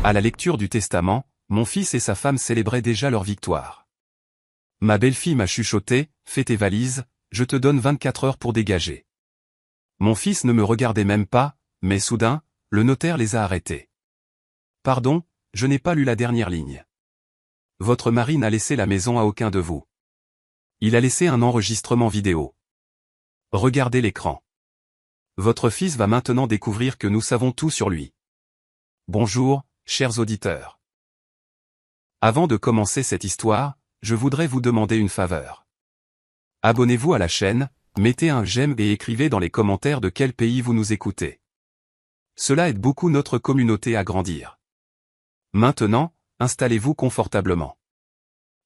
À la lecture du testament, mon fils et sa femme célébraient déjà leur victoire. Ma belle-fille m'a chuchoté, fais tes valises, je te donne 24 heures pour dégager. Mon fils ne me regardait même pas, mais soudain, le notaire les a arrêtés. Pardon, je n'ai pas lu la dernière ligne. Votre mari n'a laissé la maison à aucun de vous. Il a laissé un enregistrement vidéo. Regardez l'écran. Votre fils va maintenant découvrir que nous savons tout sur lui. Bonjour, chers auditeurs. Avant de commencer cette histoire, je voudrais vous demander une faveur. Abonnez-vous à la chaîne, mettez un j'aime et écrivez dans les commentaires de quel pays vous nous écoutez. Cela aide beaucoup notre communauté à grandir. Maintenant, installez-vous confortablement.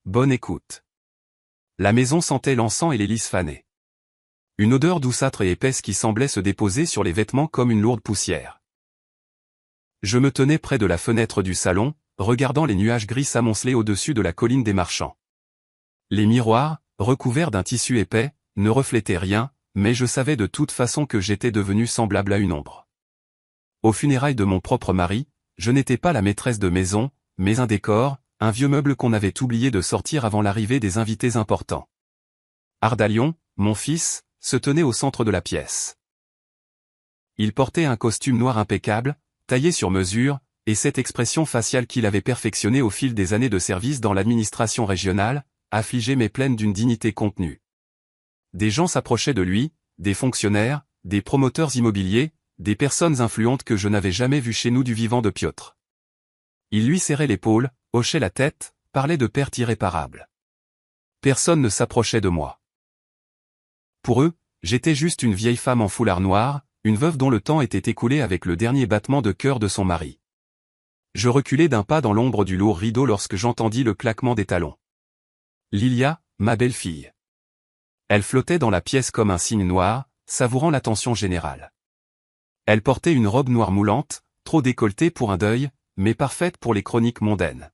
Bonne écoute. La maison sentait l'encens et les lys fanés. Une odeur douceâtre et épaisse qui semblait se déposer sur les vêtements comme une lourde poussière. Je me tenais près de la fenêtre du salon, regardant les nuages gris s'amonceler au-dessus de la colline des marchands. Les miroirs, recouverts d'un tissu épais, ne reflétaient rien, mais je savais de toute façon que j'étais devenu semblable à une ombre. Aux funérailles de mon propre mari, je n'étais pas la maîtresse de maison, mais un décor, un vieux meuble qu'on avait oublié de sortir avant l'arrivée des invités importants. Ardalion, mon fils, se tenait au centre de la pièce. Il portait un costume noir impeccable, taillé sur mesure, et cette expression faciale qu'il avait perfectionnée au fil des années de service dans l'administration régionale, affligeait mes plaines d'une dignité contenue. Des gens s'approchaient de lui, des fonctionnaires, des promoteurs immobiliers, des personnes influentes que je n'avais jamais vues chez nous du vivant de Piotr. Il lui serrait l'épaule, hochait la tête, parlait de perte irréparable. Personne ne s'approchait de moi. Pour eux, j'étais juste une vieille femme en foulard noir, une veuve dont le temps était écoulé avec le dernier battement de cœur de son mari. Je reculai d'un pas dans l'ombre du lourd rideau lorsque j'entendis le claquement des talons. Lilia, ma belle-fille. Elle flottait dans la pièce comme un cygne noir, savourant l'attention générale. Elle portait une robe noire moulante, trop décolletée pour un deuil, mais parfaite pour les chroniques mondaines.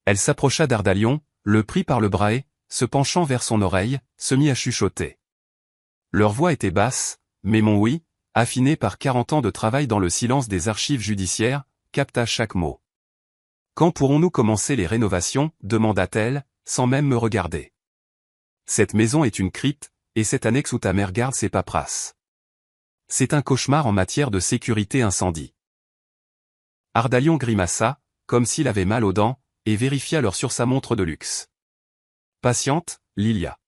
Elle s'approcha d'Ardalion, le prit par le bras et, se penchant vers son oreille, se mit à chuchoter. Leur voix était basse, mais mon oui, affiné par 40 ans de travail dans le silence des archives judiciaires, capta chaque mot. Quand pourrons-nous commencer les rénovations, demanda-t-elle, sans même me regarder. Cette maison est une crypte, et cette annexe où ta mère garde ses paperasses. C'est un cauchemar en matière de sécurité incendie. Ardalion grimaça, comme s'il avait mal aux dents, et vérifia l'heure sur sa montre de luxe. Patiente, Lilia.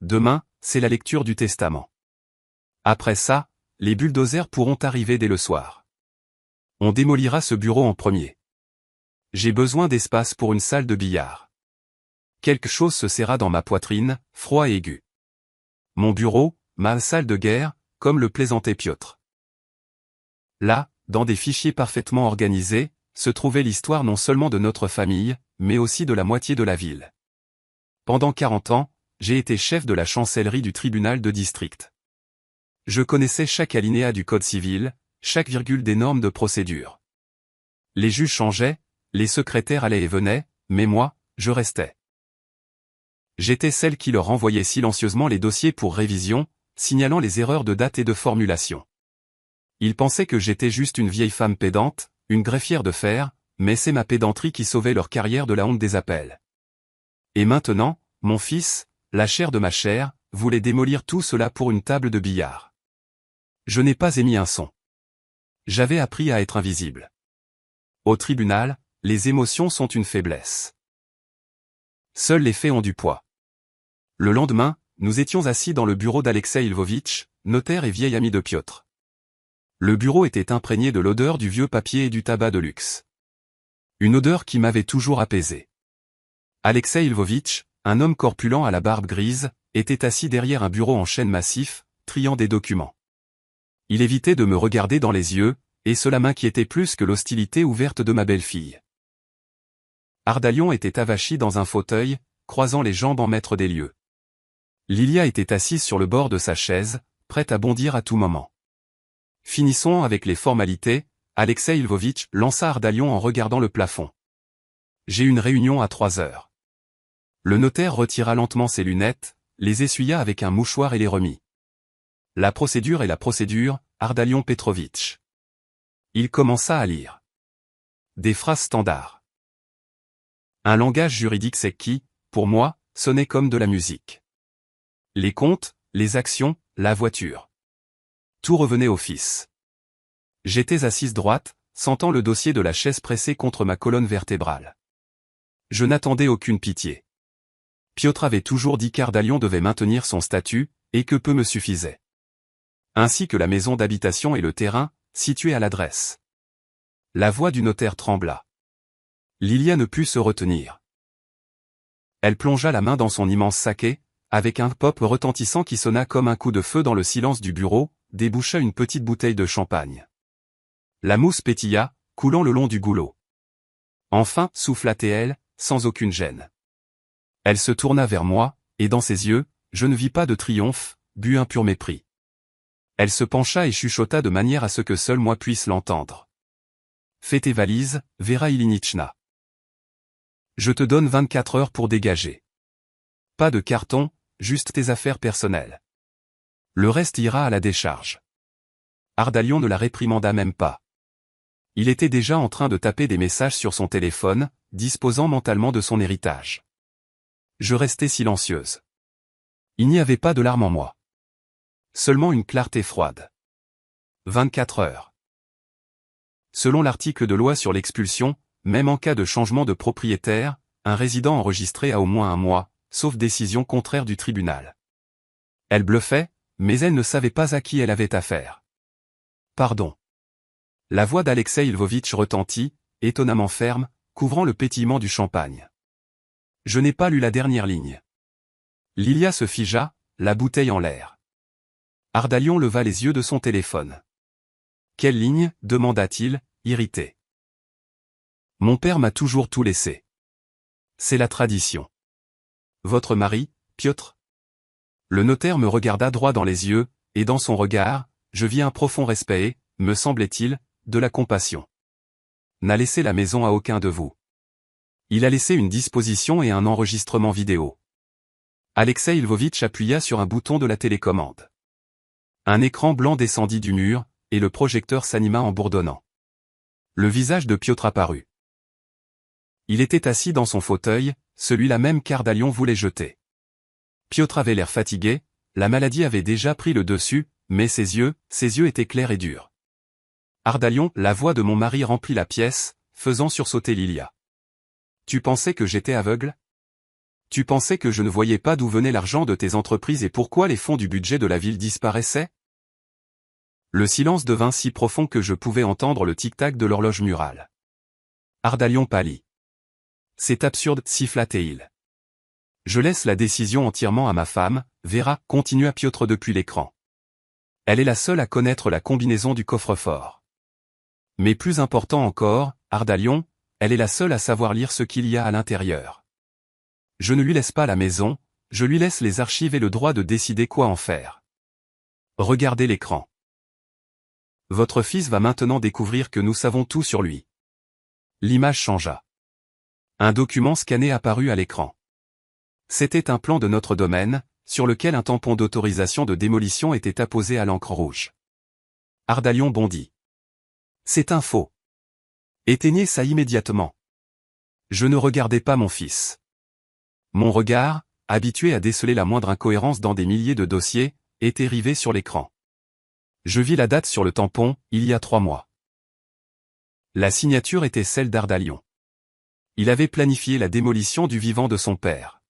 Demain, c'est la lecture du testament. Après ça, les bulldozers pourront arriver dès le soir. On démolira ce bureau en premier. J'ai besoin d'espace pour une salle de billard. Quelque chose se serra dans ma poitrine, froid et aigu. Mon bureau, ma salle de guerre, comme le plaisantait Piotr. Là, dans des fichiers parfaitement organisés, se trouvait l'histoire non seulement de notre famille, mais aussi de la moitié de la ville. Pendant 40 ans, j'ai été chef de la chancellerie du tribunal de district. Je connaissais chaque alinéa du code civil, chaque virgule des normes de procédure. Les juges changeaient, les secrétaires allaient et venaient, mais moi, je restais. J'étais celle qui leur envoyait silencieusement les dossiers pour révision, signalant les erreurs de date et de formulation. Ils pensaient que j'étais juste une vieille femme pédante, une greffière de fer, mais c'est ma pédanterie qui sauvait leur carrière de la honte des appels. Et maintenant, mon fils, la chair de ma chair, voulait démolir tout cela pour une table de billard. Je n'ai pas émis un son. J'avais appris à être invisible. Au tribunal, les émotions sont une faiblesse. Seuls les faits ont du poids. Le lendemain, nous étions assis dans le bureau d'Alexei Lvovitch, notaire et vieil ami de Piotr. Le bureau était imprégné de l'odeur du vieux papier et du tabac de luxe. Une odeur qui m'avait toujours apaisé. Alexei Lvovitch, un homme corpulent à la barbe grise, était assis derrière un bureau en chêne massif, triant des documents. Il évitait de me regarder dans les yeux, et cela m'inquiétait plus que l'hostilité ouverte de ma belle-fille. Ardalion était avachi dans un fauteuil, croisant les jambes en maître des lieux. Lilia était assise sur le bord de sa chaise, prête à bondir à tout moment. Finissons avec les formalités, Alexei Lvovitch lança Ardalion en regardant le plafond. J'ai une réunion à 3 heures. Le notaire retira lentement ses lunettes, les essuya avec un mouchoir et les remit. La procédure est la procédure, Ardalion Petrovitch. Il commença à lire. des phrases standards. Un langage juridique sec qui, pour moi, sonnait comme de la musique. Les comptes, les actions, la voiture. Tout revenait au fils. J'étais assise droite, sentant le dossier de la chaise pressé contre ma colonne vertébrale. Je n'attendais aucune pitié. Piotr avait toujours dit qu'Ardalion devait maintenir son statut, et que peu me suffisait. Ainsi que la maison d'habitation et le terrain, situés à l'adresse. La voix du notaire trembla. Lilia ne put se retenir. Elle plongea la main dans son immense saké, avec un pop retentissant qui sonna comme un coup de feu dans le silence du bureau, déboucha une petite bouteille de champagne. La mousse pétilla, coulant le long du goulot. Enfin, souffla-t-elle, sans aucune gêne. Elle se tourna vers moi, et dans ses yeux, je ne vis pas de triomphe, but un pur mépris. Elle se pencha et chuchota de manière à ce que seul moi puisse l'entendre. Fais tes valises, Vera Ilinichna. Je te donne 24 heures pour dégager. Pas de carton, juste tes affaires personnelles. Le reste ira à la décharge. Ardalion ne la réprimanda même pas. Il était déjà en train de taper des messages sur son téléphone, disposant mentalement de son héritage. Je restais silencieuse. Il n'y avait pas de larmes en moi. Seulement une clarté froide. 24 heures. Selon l'article de loi sur l'expulsion, même en cas de changement de propriétaire, un résident enregistré a au moins un mois, sauf décision contraire du tribunal. Elle bluffait, mais elle ne savait pas à qui elle avait affaire. Pardon. La voix d'Alexei Lvovitch retentit, étonnamment ferme, couvrant le pétillement du champagne. Je n'ai pas lu la dernière ligne. Lilia se figea, la bouteille en l'air. Ardalion leva les yeux de son téléphone. Quelle ligne, demanda-t-il, irrité. Mon père m'a toujours tout laissé. C'est la tradition. Votre mari, Piotr? Le notaire me regarda droit dans les yeux, et dans son regard, je vis un profond respect et, me semblait-il, de la compassion. N'a laissé la maison à aucun de vous. Il a laissé une disposition et un enregistrement vidéo. Alexei Lvovitch appuya sur un bouton de la télécommande. Un écran blanc descendit du mur, et le projecteur s'anima en bourdonnant. Le visage de Piotr apparut. Il était assis dans son fauteuil, celui-là même qu'Ardalion voulait jeter. Piotr avait l'air fatigué, la maladie avait déjà pris le dessus, mais ses yeux étaient clairs et durs. Ardalion, la voix de mon mari remplit la pièce, faisant sursauter Lilia. Tu pensais que j'étais aveugle? Tu pensais que je ne voyais pas d'où venait l'argent de tes entreprises et pourquoi les fonds du budget de la ville disparaissaient? Le silence devint si profond que je pouvais entendre le tic-tac de l'horloge murale. Ardalion pâlit. C'est absurde, siffla-t-il. Je laisse la décision entièrement à ma femme, Vera, continua Piotr depuis l'écran. Elle est la seule à connaître la combinaison du coffre-fort. Mais plus important encore, Ardalion, elle est la seule à savoir lire ce qu'il y a à l'intérieur. Je ne lui laisse pas la maison, je lui laisse les archives et le droit de décider quoi en faire. Regardez l'écran. Votre fils va maintenant découvrir que nous savons tout sur lui. L'image changea. Un document scanné apparut à l'écran. C'était un plan de notre domaine, sur lequel un tampon d'autorisation de démolition était apposé à l'encre rouge. Ardalion bondit. C'est un faux. Éteignez ça immédiatement. Je ne regardais pas mon fils. Mon regard, habitué à déceler la moindre incohérence dans des milliers de dossiers, était rivé sur l'écran. Je vis la date sur le tampon, il y a 3 mois. La signature était celle d'Ardalion. Il avait planifié la démolition du vivant de son père.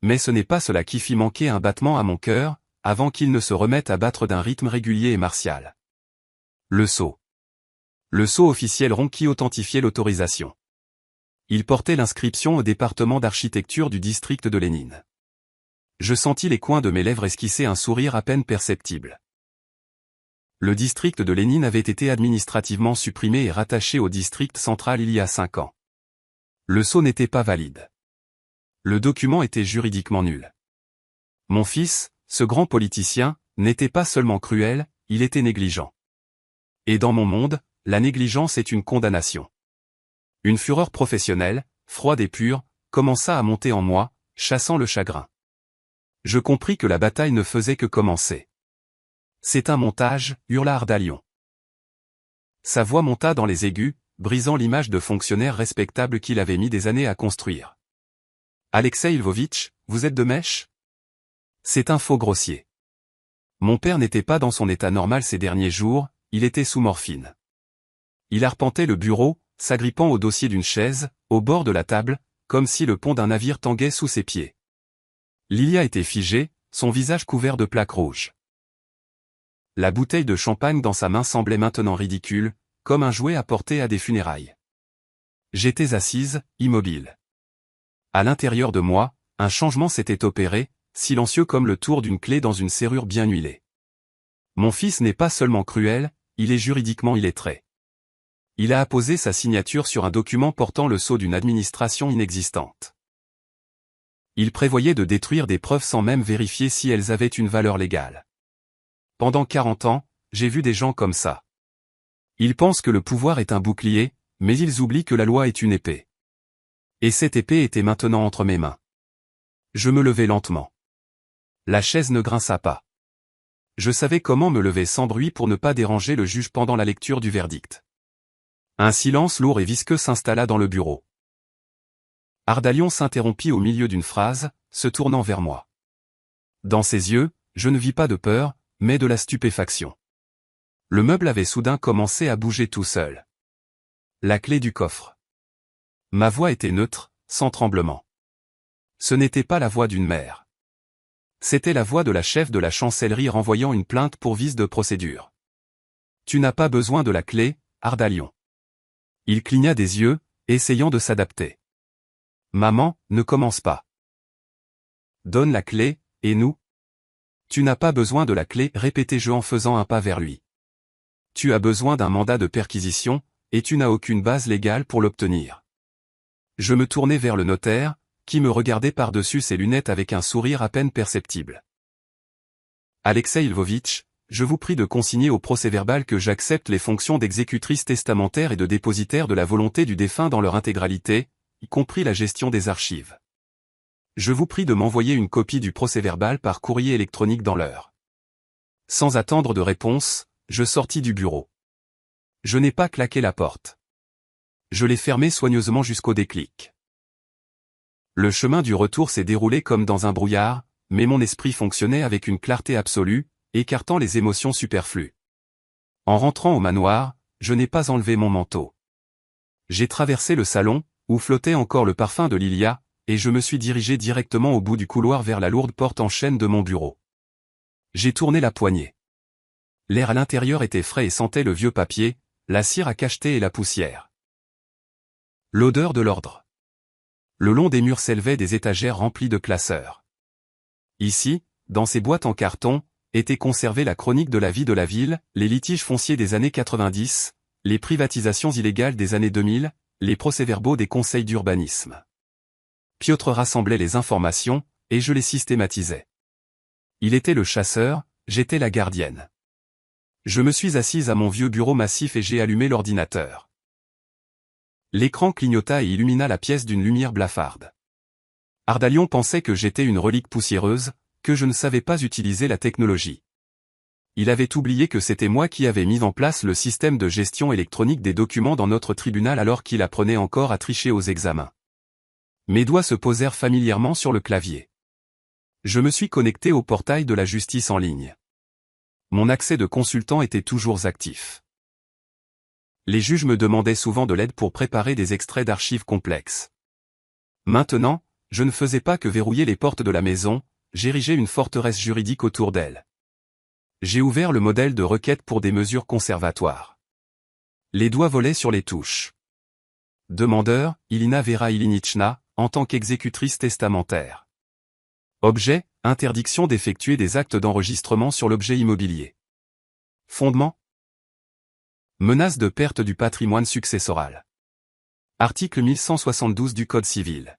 Mais ce n'est pas cela qui fit manquer un battement à mon cœur, avant qu'il ne se remette à battre d'un rythme régulier et martial. Le sceau. Le sceau officiel rond qui authentifiait l'autorisation. Il portait l'inscription au département d'architecture du district de Lénine. Je sentis les coins de mes lèvres esquisser un sourire à peine perceptible. Le district de Lénine avait été administrativement supprimé et rattaché au district central il y a 5 ans. Le sceau n'était pas valide. Le document était juridiquement nul. Mon fils, ce grand politicien, n'était pas seulement cruel, il était négligent. Et dans mon monde, la négligence est une condamnation. Une fureur professionnelle, froide et pure, commença à monter en moi, chassant le chagrin. Je compris que la bataille ne faisait que commencer. C'est un montage, hurla Ardalion. Sa voix monta dans les aigus, brisant l'image de fonctionnaire respectable qu'il avait mis des années à construire. Alexei Lvovitch, vous êtes de mèche? C'est un faux grossier. Mon père n'était pas dans son état normal ces derniers jours, il était sous morphine. Il arpentait le bureau, s'agrippant au dossier d'une chaise, au bord de la table, comme si le pont d'un navire tanguait sous ses pieds. Lilia était figée, son visage couvert de plaques rouges. La bouteille de champagne dans sa main semblait maintenant ridicule, comme un jouet apporté à des funérailles. J'étais assise, immobile. À l'intérieur de moi, un changement s'était opéré, silencieux comme le tour d'une clé dans une serrure bien huilée. Mon fils n'est pas seulement cruel, il est juridiquement illettré. Il a apposé sa signature sur un document portant le sceau d'une administration inexistante. Il prévoyait de détruire des preuves sans même vérifier si elles avaient une valeur légale. Pendant 40 ans, j'ai vu des gens comme ça. Ils pensent que le pouvoir est un bouclier, mais ils oublient que la loi est une épée. Et cette épée était maintenant entre mes mains. Je me levai lentement. La chaise ne grinça pas. Je savais comment me lever sans bruit pour ne pas déranger le juge pendant la lecture du verdict. Un silence lourd et visqueux s'installa dans le bureau. Ardalion s'interrompit au milieu d'une phrase, se tournant vers moi. Dans ses yeux, je ne vis pas de peur, mais de la stupéfaction. Le meuble avait soudain commencé à bouger tout seul. La clé du coffre. Ma voix était neutre, sans tremblement. Ce n'était pas la voix d'une mère. C'était la voix de la chef de la chancellerie renvoyant une plainte pour vice de procédure. Tu n'as pas besoin de la clé, Ardalion. Il cligna des yeux, essayant de s'adapter. Maman, ne commence pas. Donne la clé, et nous? Tu n'as pas besoin de la clé, répétai-je en faisant un pas vers lui. Tu as besoin d'un mandat de perquisition, et tu n'as aucune base légale pour l'obtenir. Je me tournai vers le notaire, qui me regardait par-dessus ses lunettes avec un sourire à peine perceptible. Alexei Lvovitch, je vous prie de consigner au procès-verbal que j'accepte les fonctions d'exécutrice testamentaire et de dépositaire de la volonté du défunt dans leur intégralité, y compris la gestion des archives. Je vous prie de m'envoyer une copie du procès-verbal par courrier électronique dans l'heure. Sans attendre de réponse, je sortis du bureau. Je n'ai pas claqué la porte. Je l'ai fermée soigneusement jusqu'au déclic. Le chemin du retour s'est déroulé comme dans un brouillard, mais mon esprit fonctionnait avec une clarté absolue, écartant les émotions superflues. En rentrant au manoir, je n'ai pas enlevé mon manteau. J'ai traversé le salon, où flottait encore le parfum de Lilia, et je me suis dirigé directement au bout du couloir vers la lourde porte en chêne de mon bureau. J'ai tourné la poignée. L'air à l'intérieur était frais et sentait le vieux papier, la cire à cacheter et la poussière. L'odeur de l'ordre. Le long des murs s'élevaient des étagères remplies de classeurs. Ici, dans ces boîtes en carton, était conservée la chronique de la vie de la ville, les litiges fonciers des années 90, les privatisations illégales des années 2000, les procès-verbaux des conseils d'urbanisme. Piotr rassemblait les informations, et je les systématisais. Il était le chasseur, j'étais la gardienne. Je me suis assise à mon vieux bureau massif et j'ai allumé l'ordinateur. L'écran clignota et illumina la pièce d'une lumière blafarde. Ardalion pensait que j'étais une relique poussiéreuse, que je ne savais pas utiliser la technologie. Il avait oublié que c'était moi qui avais mis en place le système de gestion électronique des documents dans notre tribunal alors qu'il apprenait encore à tricher aux examens. Mes doigts se posèrent familièrement sur le clavier. Je me suis connecté au portail de la justice en ligne. Mon accès de consultant était toujours actif. Les juges me demandaient souvent de l'aide pour préparer des extraits d'archives complexes. Maintenant, je ne faisais pas que verrouiller les portes de la maison, j'érigeais une forteresse juridique autour d'elle. J'ai ouvert le modèle de requête pour des mesures conservatoires. Les doigts volaient sur les touches. Demandeur, Ilina Vera Ilinichna, en tant qu'exécutrice testamentaire. Objet, interdiction d'effectuer des actes d'enregistrement sur l'objet immobilier. Fondement. Menace de perte du patrimoine successoral. Article 1172 du Code civil.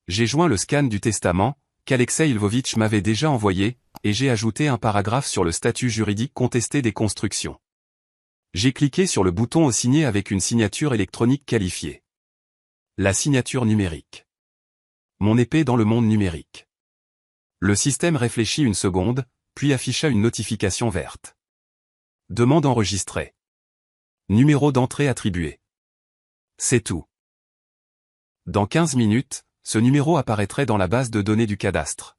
J'ai joint le scan du testament, qu'Alexei Lvovitch m'avait déjà envoyé, et j'ai ajouté un paragraphe sur le statut juridique contesté des constructions. J'ai cliqué sur le bouton signer avec une signature électronique qualifiée. La signature numérique. Mon épée dans le monde numérique. Le système réfléchit une seconde, puis afficha une notification verte. Demande enregistrée. Numéro d'entrée attribué. C'est tout. Dans 15 minutes, ce numéro apparaîtrait dans la base de données du cadastre.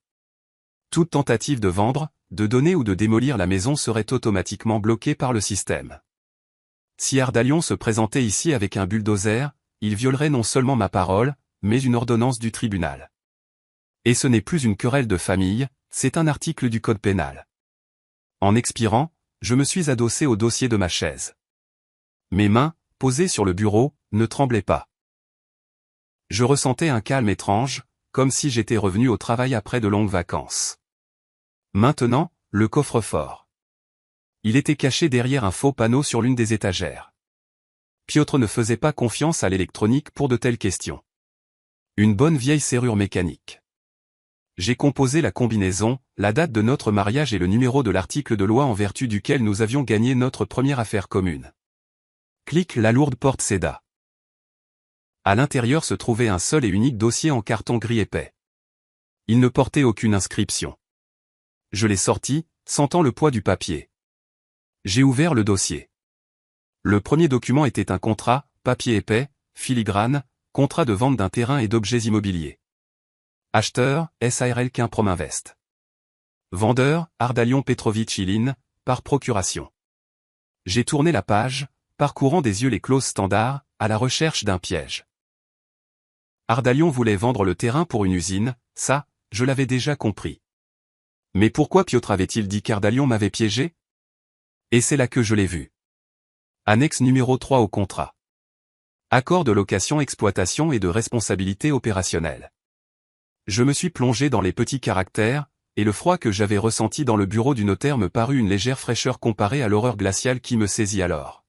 Toute tentative de vendre, de donner ou de démolir la maison serait automatiquement bloquée par le système. Si Ardalion se présentait ici avec un bulldozer, il violerait non seulement ma parole, mais une ordonnance du tribunal. Et ce n'est plus une querelle de famille, c'est un article du code pénal. En expirant, je me suis adossé au dossier de ma chaise. Mes mains, posées sur le bureau, ne tremblaient pas. Je ressentais un calme étrange, comme si j'étais revenu au travail après de longues vacances. Maintenant, le coffre-fort. Il était caché derrière un faux panneau sur l'une des étagères. Piotr ne faisait pas confiance à l'électronique pour de telles questions. Une bonne vieille serrure mécanique. J'ai composé la combinaison, la date de notre mariage et le numéro de l'article de loi en vertu duquel nous avions gagné notre première affaire commune. Clic, la lourde porte céda. À l'intérieur se trouvait un seul et unique dossier en carton gris épais. Il ne portait aucune inscription. Je l'ai sorti, sentant le poids du papier. J'ai ouvert le dossier. Le premier document était un contrat, papier épais, filigrane, contrat de vente d'un terrain et d'objets immobiliers. Acheteur, SARL Quimprominvest. Vendeur, Ardalion Petrovitch Ilin, par procuration. J'ai tourné la page, parcourant des yeux les clauses standards, à la recherche d'un piège. Ardalion voulait vendre le terrain pour une usine, ça, je l'avais déjà compris. Mais pourquoi Piotr avait-il dit qu'Ardalion m'avait piégé? Et c'est là que je l'ai vu. Annexe numéro 3 au contrat. Accord de location-exploitation et de responsabilité opérationnelle. Je me suis plongé dans les petits caractères, et le froid que j'avais ressenti dans le bureau du notaire me parut une légère fraîcheur comparée à l'horreur glaciale qui me saisit alors.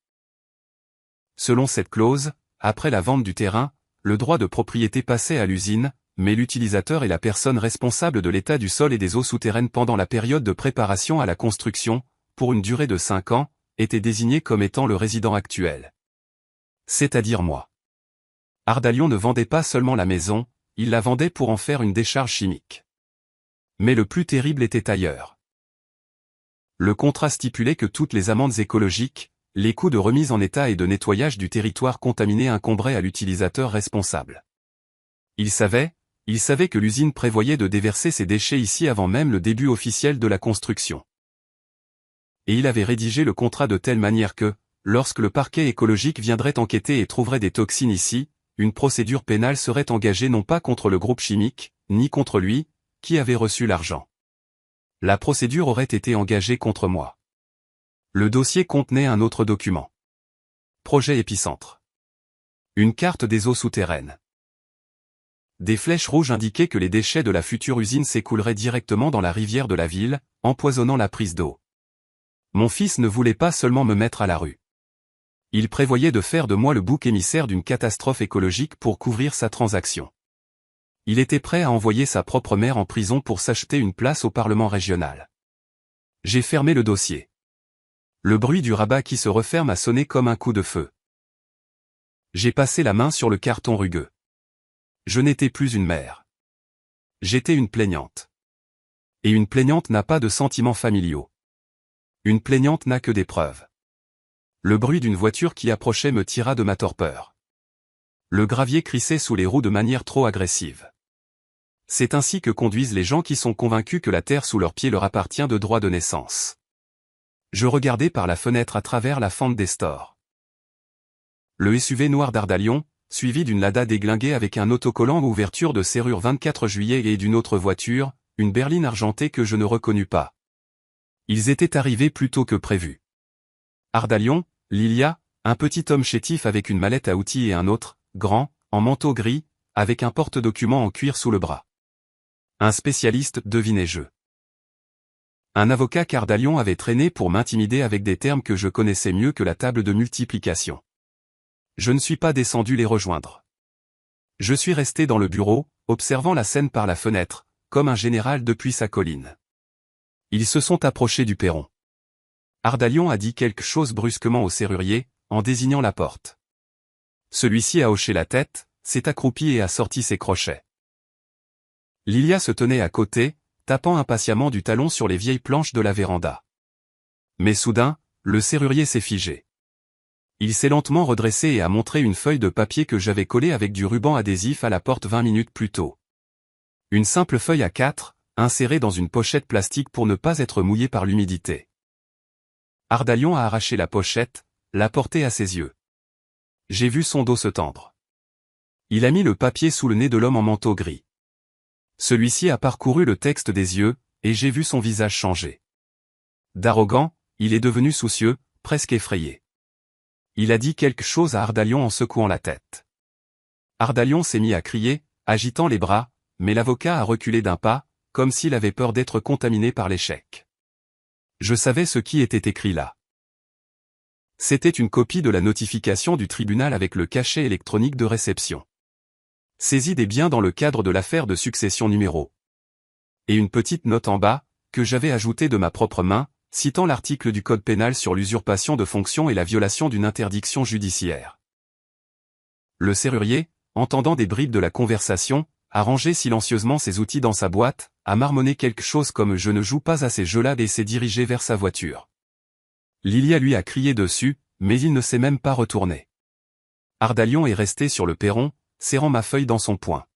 Selon cette clause, après la vente du terrain, le droit de propriété passait à l'usine, mais l'utilisateur et la personne responsable de l'état du sol et des eaux souterraines pendant la période de préparation à la construction, pour une durée de 5 ans, étaient désignés comme étant le résident actuel. C'est-à-dire moi. Ardalion ne vendait pas seulement la maison, il la vendait pour en faire une décharge chimique. Mais le plus terrible était ailleurs. Le contrat stipulait que toutes les amendes écologiques, les coûts de remise en état et de nettoyage du territoire contaminé incomberaient à l'utilisateur responsable. Il savait que l'usine prévoyait de déverser ses déchets ici avant même le début officiel de la construction. Et il avait rédigé le contrat de telle manière que, lorsque le parquet écologique viendrait enquêter et trouverait des toxines ici, une procédure pénale serait engagée non pas contre le groupe chimique, ni contre lui, qui avait reçu l'argent. La procédure aurait été engagée contre moi. Le dossier contenait un autre document. Projet épicentre. Une carte des eaux souterraines. Des flèches rouges indiquaient que les déchets de la future usine s'écouleraient directement dans la rivière de la ville, empoisonnant la prise d'eau. Mon fils ne voulait pas seulement me mettre à la rue. Il prévoyait de faire de moi le bouc émissaire d'une catastrophe écologique pour couvrir sa transaction. Il était prêt à envoyer sa propre mère en prison pour s'acheter une place au Parlement régional. J'ai fermé le dossier. Le bruit du rabat qui se referme a sonné comme un coup de feu. J'ai passé la main sur le carton rugueux. Je n'étais plus une mère. J'étais une plaignante. Et une plaignante n'a pas de sentiments familiaux. Une plaignante n'a que des preuves. Le bruit d'une voiture qui approchait me tira de ma torpeur. Le gravier crissait sous les roues de manière trop agressive. C'est ainsi que conduisent les gens qui sont convaincus que la terre sous leurs pieds leur appartient de droit de naissance. Je regardais par la fenêtre à travers la fente des stores. Le SUV noir d'Ardalion, suivi d'une Lada déglinguée avec un autocollant ouverture de serrure 24 juillet et d'une autre voiture, une berline argentée que je ne reconnus pas. Ils étaient arrivés plus tôt que prévu. Ardalion, Lilia, un petit homme chétif avec une mallette à outils et un autre, grand, en manteau gris, avec un porte-documents en cuir sous le bras. Un spécialiste, devinais-je. Un avocat qu'Ardalion avait traîné pour m'intimider avec des termes que je connaissais mieux que la table de multiplication. Je ne suis pas descendu les rejoindre. Je suis resté dans le bureau, observant la scène par la fenêtre, comme un général depuis sa colline. Ils se sont approchés du perron. Ardalion a dit quelque chose brusquement au serrurier, en désignant la porte. Celui-ci a hoché la tête, s'est accroupi et a sorti ses crochets. Lilia se tenait à côté, tapant impatiemment du talon sur les vieilles planches de la véranda. Mais soudain, le serrurier s'est figé. Il s'est lentement redressé et a montré une feuille de papier que j'avais collée avec du ruban adhésif à la porte 20 minutes plus tôt. Une simple feuille A4, insérée dans une pochette plastique pour ne pas être mouillée par l'humidité. Ardalion a arraché la pochette, l'a portée à ses yeux. J'ai vu son dos se tendre. Il a mis le papier sous le nez de l'homme en manteau gris. Celui-ci a parcouru le texte des yeux, et j'ai vu son visage changer. D'arrogant, il est devenu soucieux, presque effrayé. Il a dit quelque chose à Ardalion en secouant la tête. Ardalion s'est mis à crier, agitant les bras, mais l'avocat a reculé d'un pas, comme s'il avait peur d'être contaminé par l'échec. Je savais ce qui était écrit là. C'était une copie de la notification du tribunal avec le cachet électronique de réception. Saisie des biens dans le cadre de l'affaire de succession numéro. Et une petite note en bas, que j'avais ajoutée de ma propre main, citant l'article du Code pénal sur l'usurpation de fonction et la violation d'une interdiction judiciaire. Le serrurier, entendant des bribes de la conversation, a rangé silencieusement ses outils dans sa boîte, a marmonné quelque chose comme « je ne joue pas à ces jeux-là » et s'est dirigé vers sa voiture. Lilia lui a crié dessus, mais il ne s'est même pas retourné. Ardalion est resté sur le perron, serrant ma feuille dans son poing.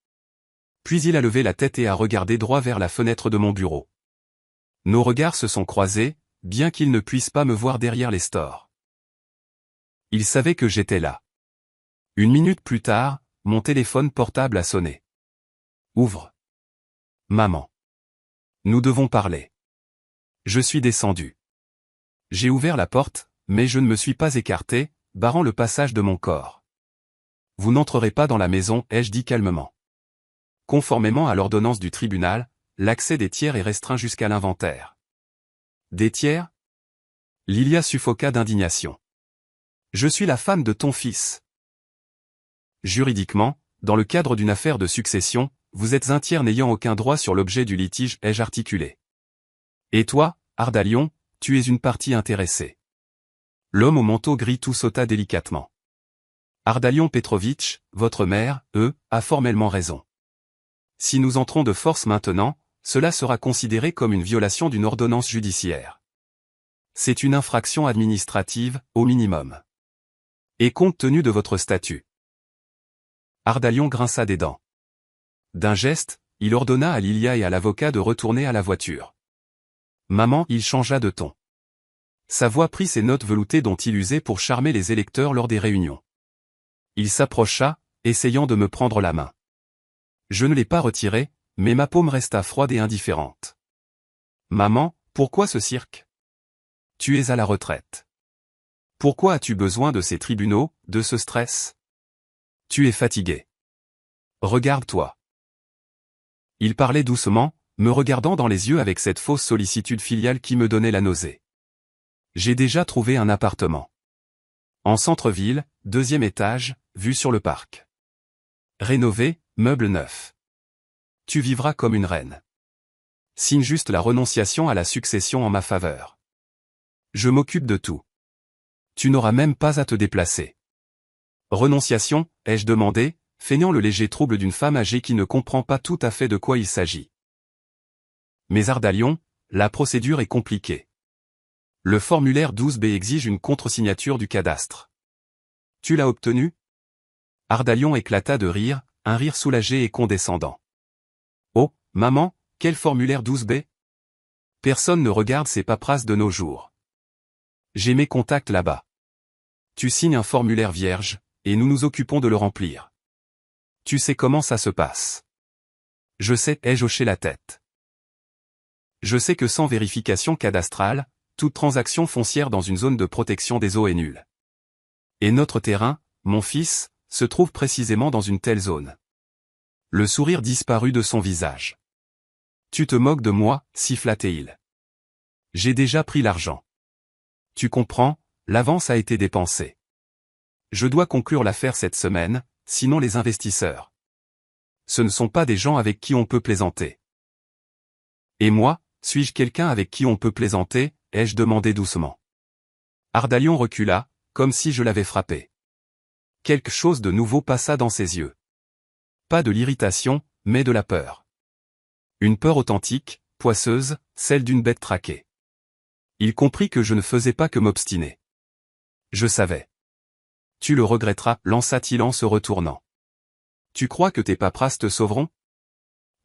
Puis il a levé la tête et a regardé droit vers la fenêtre de mon bureau. Nos regards se sont croisés, bien qu'il ne puisse pas me voir derrière les stores. Il savait que j'étais là. Une minute plus tard, mon téléphone portable a sonné. Ouvre. Maman. Nous devons parler. Je suis descendu. J'ai ouvert la porte, mais je ne me suis pas écarté, barrant le passage de mon corps. Vous n'entrerez pas dans la maison, ai-je dit calmement. Conformément à l'ordonnance du tribunal, l'accès des tiers est restreint jusqu'à l'inventaire. Des tiers? Lilia suffoqua d'indignation. Je suis la femme de ton fils. Juridiquement, dans le cadre d'une affaire de succession, vous êtes un tiers n'ayant aucun droit sur l'objet du litige, ai-je articulé. Et toi, Ardalion, tu es une partie intéressée. L'homme au manteau gris tout sauta délicatement. Ardalion Petrovitch, votre mère, a formellement raison. Si nous entrons de force maintenant, cela sera considéré comme une violation d'une ordonnance judiciaire. C'est une infraction administrative, au minimum. Et compte tenu de votre statut. Ardalion grinça des dents. D'un geste, il ordonna à Lilia et à l'avocat de retourner à la voiture. Maman, il changea de ton. Sa voix prit ces notes veloutées dont il usait pour charmer les électeurs lors des réunions. Il s'approcha, essayant de me prendre la main. Je ne l'ai pas retirée, mais ma paume resta froide et indifférente. Maman, pourquoi ce cirque? Tu es à la retraite. Pourquoi as-tu besoin de ces tribunaux, de ce stress? Tu es fatigué. Regarde-toi. Il parlait doucement, me regardant dans les yeux avec cette fausse sollicitude filiale qui me donnait la nausée. J'ai déjà trouvé un appartement. En centre-ville, 2e étage, vue sur le parc. Rénové, meubles neufs. Tu vivras comme une reine. Signe juste la renonciation à la succession en ma faveur. Je m'occupe de tout. Tu n'auras même pas à te déplacer. Renonciation, ai-je demandé, feignant le léger trouble d'une femme âgée qui ne comprend pas tout à fait de quoi il s'agit. Mais Ardalion, la procédure est compliquée. Le formulaire 12B exige une contre-signature du cadastre. Tu l'as obtenu? Ardalion éclata de rire, un rire soulagé et condescendant. Oh, maman, quel formulaire 12B? Personne ne regarde ces paperasses de nos jours. J'ai mes contacts là-bas. Tu signes un formulaire vierge, et nous nous occupons de le remplir. Tu sais comment ça se passe. Je sais, ai-je hoché la tête. Je sais que sans vérification cadastrale, toute transaction foncière dans une zone de protection des eaux est nulle. Et notre terrain, mon fils, se trouve précisément dans une telle zone. Le sourire disparut de son visage. Tu te moques de moi, siffla-t-il. J'ai déjà pris l'argent. Tu comprends, l'avance a été dépensée. Je dois conclure l'affaire cette semaine, sinon les investisseurs. Ce ne sont pas des gens avec qui on peut plaisanter. Et moi, suis-je quelqu'un avec qui on peut plaisanter, ai-je demandé doucement. Ardalion recula, comme si je l'avais frappé. Quelque chose de nouveau passa dans ses yeux. Pas de l'irritation, mais de la peur. Une peur authentique, poisseuse, celle d'une bête traquée. Il comprit que je ne faisais pas que m'obstiner. Je savais. Tu le regretteras, lança-t-il en se retournant. Tu crois que tes paperasses te sauveront?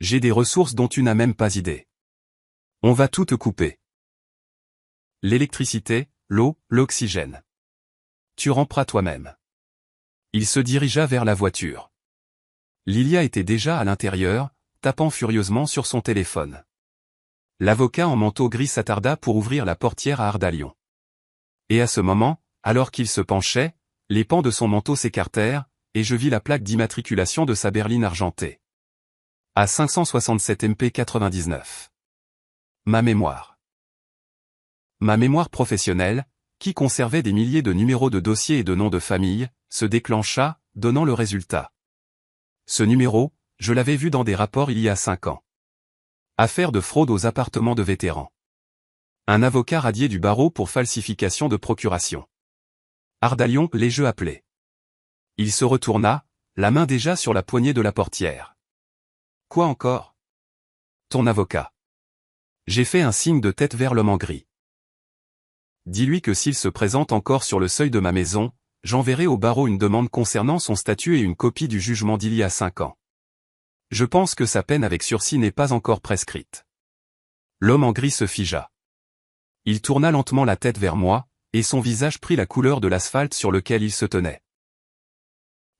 J'ai des ressources dont tu n'as même pas idée. On va tout te couper. L'électricité, l'eau, l'oxygène. Tu ramperas toi-même. Il se dirigea vers la voiture. Lilia était déjà à l'intérieur, tapant furieusement sur son téléphone. L'avocat en manteau gris s'attarda pour ouvrir la portière à Ardalion. Et à ce moment, alors qu'il se penchait, les pans de son manteau s'écartèrent, et je vis la plaque d'immatriculation de sa berline argentée. À 567 MP 99. Ma mémoire. Ma mémoire professionnelle, qui conservait des milliers de numéros de dossiers et de noms de famille, se déclencha, donnant le résultat. Ce numéro, je l'avais vu dans des rapports il y a 5 ans. Affaire de fraude aux appartements de vétérans. Un avocat radié du barreau pour falsification de procuration. Ardalion, les jeux appelés. Il se retourna, la main déjà sur la poignée de la portière. Quoi encore? Ton avocat. J'ai fait un signe de tête vers l'homme en gris. Dis-lui que s'il se présente encore sur le seuil de ma maison, j'enverrai au barreau une demande concernant son statut et une copie du jugement d'il y a 5 ans. Je pense que sa peine avec sursis n'est pas encore prescrite. L'homme en gris se figea. Il tourna lentement la tête vers moi, et son visage prit la couleur de l'asphalte sur lequel il se tenait.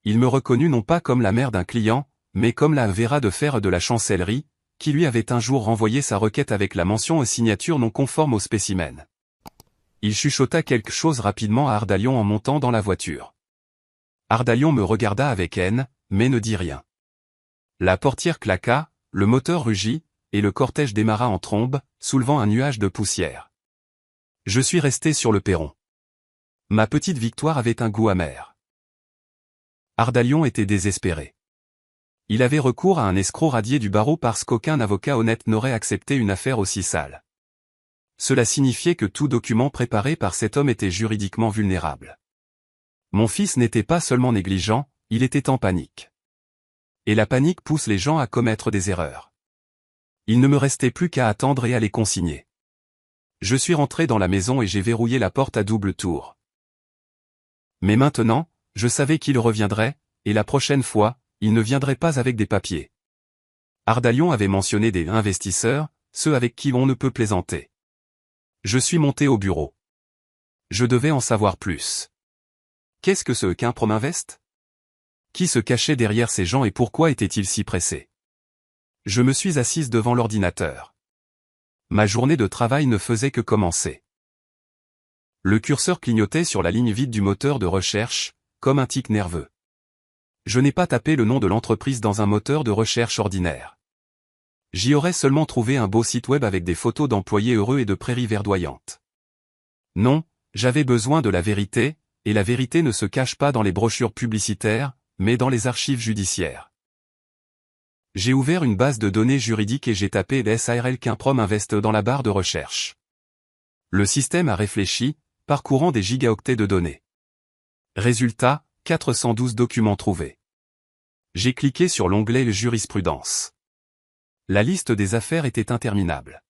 Il me reconnut non pas comme la mère d'un client, mais comme la Vera de fer de la chancellerie, qui lui avait un jour renvoyé sa requête avec la mention signature non conforme au spécimen. Il chuchota quelque chose rapidement à Ardalion en montant dans la voiture. Ardalion me regarda avec haine, mais ne dit rien. La portière claqua, le moteur rugit, et le cortège démarra en trombe, soulevant un nuage de poussière. Je suis resté sur le perron. Ma petite victoire avait un goût amer. Ardalion était désespéré. Il avait recours à un escroc radié du barreau parce qu'aucun avocat honnête n'aurait accepté une affaire aussi sale. Cela signifiait que tout document préparé par cet homme était juridiquement vulnérable. Mon fils n'était pas seulement négligent, il était en panique. Et la panique pousse les gens à commettre des erreurs. Il ne me restait plus qu'à attendre et à les consigner. Je suis rentré dans la maison et j'ai verrouillé la porte à double tour. Mais maintenant, je savais qu'il reviendrait, et la prochaine fois, il ne viendrait pas avec des papiers. Ardalion avait mentionné des investisseurs, ceux avec qui on ne peut plaisanter. Je suis monté au bureau. Je devais en savoir plus. Qu'est-ce que ce qu'un Prominvest? Qui se cachait derrière ces gens et pourquoi était-il si pressé? Je me suis assise devant l'ordinateur. Ma journée de travail ne faisait que commencer. Le curseur clignotait sur la ligne vide du moteur de recherche, comme un tic nerveux. Je n'ai pas tapé le nom de l'entreprise dans un moteur de recherche ordinaire. J'y aurais seulement trouvé un beau site web avec des photos d'employés heureux et de prairies verdoyantes. Non, j'avais besoin de la vérité, et la vérité ne se cache pas dans les brochures publicitaires, mais dans les archives judiciaires. J'ai ouvert une base de données juridiques et j'ai tapé SARL Prominvest dans la barre de recherche. Le système a réfléchi, parcourant des gigaoctets de données. Résultat, 412 documents trouvés. J'ai cliqué sur l'onglet Jurisprudence. La liste des affaires était interminable.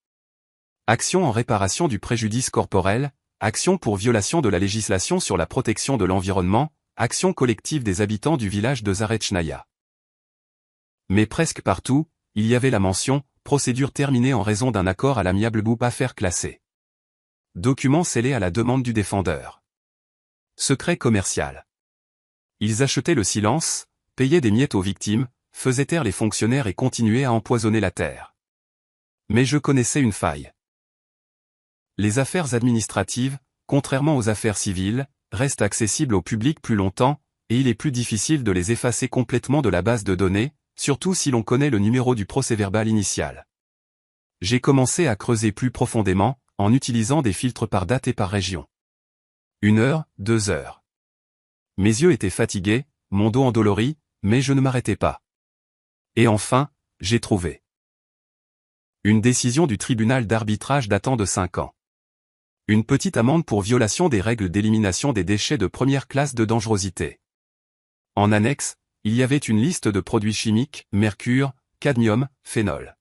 Action en réparation du préjudice corporel, action pour violation de la législation sur la protection de l'environnement, action collective des habitants du village de Zarechnaya. Mais presque partout, il y avait la mention « Procédure terminée en raison d'un accord à l'amiable ou affaire classée ». Document scellé à la demande du défendeur. Secret commercial. Ils achetaient le silence, payaient des miettes aux victimes, faisaient taire les fonctionnaires et continuaient à empoisonner la terre. Mais je connaissais une faille. Les affaires administratives, contrairement aux affaires civiles, restent accessibles au public plus longtemps, et il est plus difficile de les effacer complètement de la base de données, surtout si l'on connaît le numéro du procès-verbal initial. J'ai commencé à creuser plus profondément, en utilisant des filtres par date et par région. 1 heure, 2 heures. Mes yeux étaient fatigués, mon dos endolori, mais je ne m'arrêtais pas. Et enfin, j'ai trouvé. Une décision du tribunal d'arbitrage datant de 5 ans. Une petite amende pour violation des règles d'élimination des déchets de première classe de dangerosité. En annexe, il y avait une liste de produits chimiques, mercure, cadmium, phénol.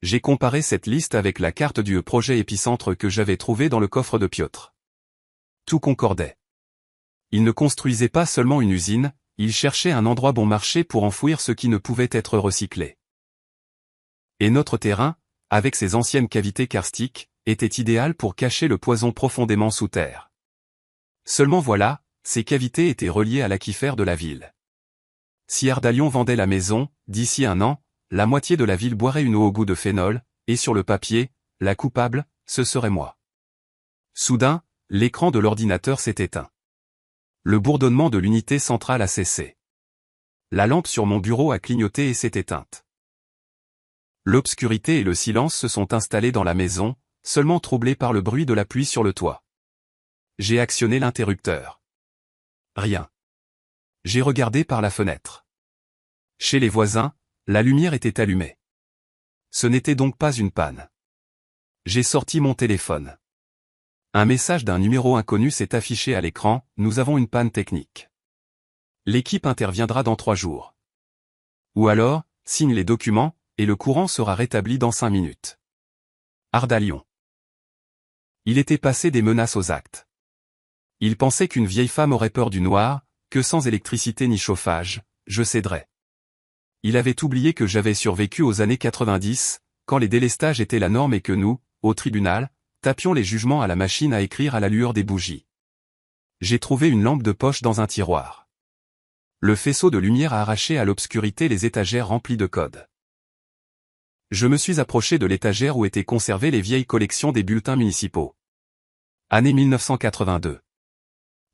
J'ai comparé cette liste avec la carte du projet épicentre que j'avais trouvée dans le coffre de Piotr. Tout concordait. Il ne construisait pas seulement une usine, il cherchait un endroit bon marché pour enfouir ce qui ne pouvait être recyclé. Et notre terrain, avec ses anciennes cavités karstiques, était idéal pour cacher le poison profondément sous terre. Seulement voilà, ces cavités étaient reliées à l'aquifère de la ville. Si Ardalion vendait la maison, d'ici un an, la moitié de la ville boirait une eau au goût de phénol, et sur le papier, la coupable, ce serait moi. Soudain, l'écran de l'ordinateur s'est éteint. Le bourdonnement de l'unité centrale a cessé. La lampe sur mon bureau a clignoté et s'est éteinte. L'obscurité et le silence se sont installés dans la maison, seulement troublés par le bruit de la pluie sur le toit. J'ai actionné l'interrupteur. Rien. J'ai regardé par la fenêtre. Chez les voisins, la lumière était allumée. Ce n'était donc pas une panne. J'ai sorti mon téléphone. Un message d'un numéro inconnu s'est affiché à l'écran, nous avons une panne technique. L'équipe interviendra dans 3 jours. Ou alors, signe les documents, et le courant sera rétabli dans 5 minutes. Ardalion. Il était passé des menaces aux actes. Il pensait qu'une vieille femme aurait peur du noir, que sans électricité ni chauffage, je céderais. Il avait oublié que j'avais survécu aux années 90, quand les délestages étaient la norme et que nous, au tribunal, tapions les jugements à la machine à écrire à la lueur des bougies. J'ai trouvé une lampe de poche dans un tiroir. Le faisceau de lumière a arraché à l'obscurité les étagères remplies de codes. Je me suis approché de l'étagère où étaient conservées les vieilles collections des bulletins municipaux. Année 1982.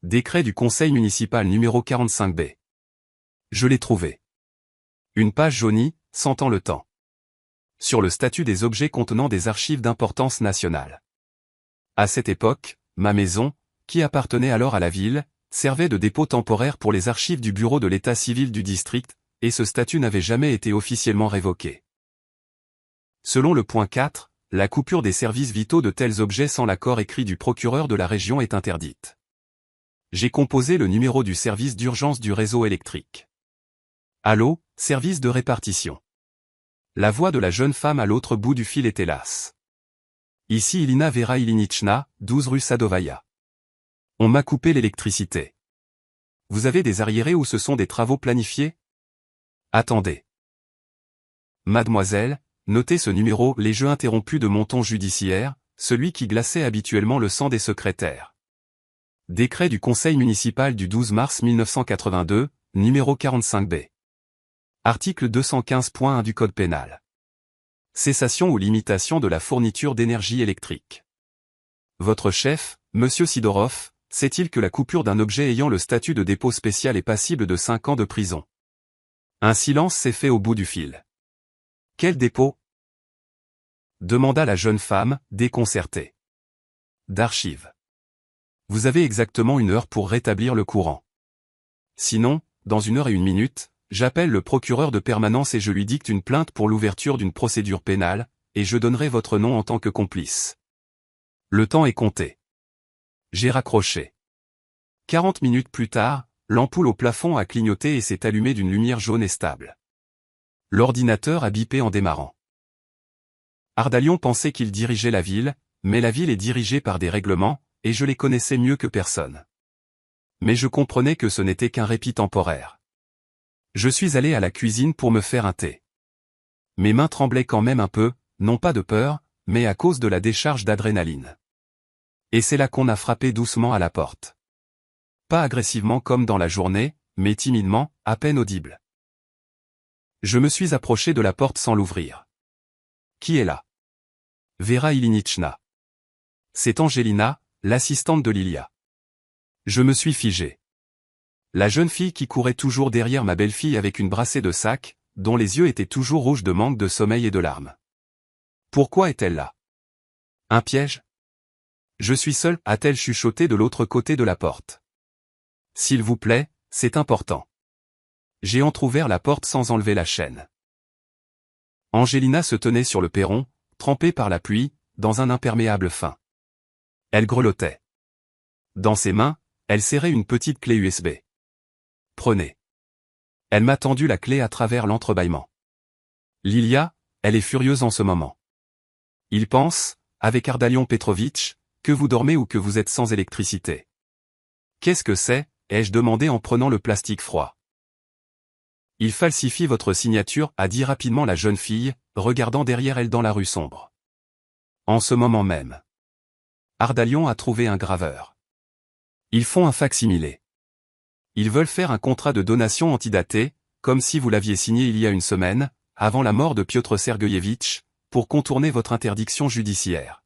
Décret du conseil municipal numéro 45B. Je l'ai trouvé. Une page jaunie, sentant le temps. Sur le statut des objets contenant des archives d'importance nationale. À cette époque, ma maison, qui appartenait alors à la ville, servait de dépôt temporaire pour les archives du bureau de l'état civil du district, et ce statut n'avait jamais été officiellement révoqué. Selon le point 4, la coupure des services vitaux de tels objets sans l'accord écrit du procureur de la région est interdite. J'ai composé le numéro du service d'urgence du réseau électrique. Allô, service de répartition. La voix de la jeune femme à l'autre bout du fil était lasse. Ici Ilina Vera Ilinichna, 12 rue Sadovaya. On m'a coupé l'électricité. Vous avez des arriérés ou ce sont des travaux planifiés? Attendez. Mademoiselle, notez ce numéro, les jeux interrompus de mon ton judiciaire, celui qui glaçait habituellement le sang des secrétaires. Décret du conseil municipal du 12 mars 1982, numéro 45B. Article 215.1 du Code pénal. Cessation ou limitation de la fourniture d'énergie électrique. Votre chef, Monsieur Sidorov, sait-il que la coupure d'un objet ayant le statut de dépôt spécial est passible de 5 ans de prison? Un silence s'est fait au bout du fil. Quel dépôt? Demanda la jeune femme, déconcertée. D'archives. Vous avez exactement 1 heure pour rétablir le courant. Sinon, dans 1 heure et 1 minute, j'appelle le procureur de permanence et je lui dicte une plainte pour l'ouverture d'une procédure pénale, et je donnerai votre nom en tant que complice. Le temps est compté. J'ai raccroché. 40 minutes plus tard, l'ampoule au plafond a clignoté et s'est allumée d'une lumière jaune et stable. L'ordinateur a bipé en démarrant. Ardalion pensait qu'il dirigeait la ville, mais la ville est dirigée par des règlements, et je les connaissais mieux que personne. Mais je comprenais que ce n'était qu'un répit temporaire. Je suis allé à la cuisine pour me faire un thé. Mes mains tremblaient quand même un peu, non pas de peur, mais à cause de la décharge d'adrénaline. Et c'est là qu'on a frappé doucement à la porte. Pas agressivement comme dans la journée, mais timidement, à peine audible. Je me suis approché de la porte sans l'ouvrir. Qui est là? Vera Ilinichna. C'est Angelina, l'assistante de Lilia. Je me suis figé. La jeune fille qui courait toujours derrière ma belle-fille avec une brassée de sac, dont les yeux étaient toujours rouges de manque de sommeil et de larmes. Pourquoi est-elle là? Un piège? Je suis seule, a-t-elle chuchoté de l'autre côté de la porte. S'il vous plaît, c'est important. J'ai entrouvert la porte sans enlever la chaîne. Angelina se tenait sur le perron, trempée par la pluie, dans un imperméable fin. Elle grelottait. Dans ses mains, elle serrait une petite clé USB. Prenez. Elle m'a tendu la clé à travers l'entrebâillement. Lilia, elle est furieuse en ce moment. Il pense, avec Ardalion Petrovitch, que vous dormez ou que vous êtes sans électricité. Qu'est-ce que c'est, ai-je demandé en prenant le plastique froid. Il falsifie votre signature, a dit rapidement la jeune fille, regardant derrière elle dans la rue sombre. En ce moment même, Ardalion a trouvé un graveur. Ils font un fac-similé. Ils veulent faire un contrat de donation antidaté, comme si vous l'aviez signé il y a une semaine, avant la mort de Piotr Sergueïevitch, pour contourner votre interdiction judiciaire.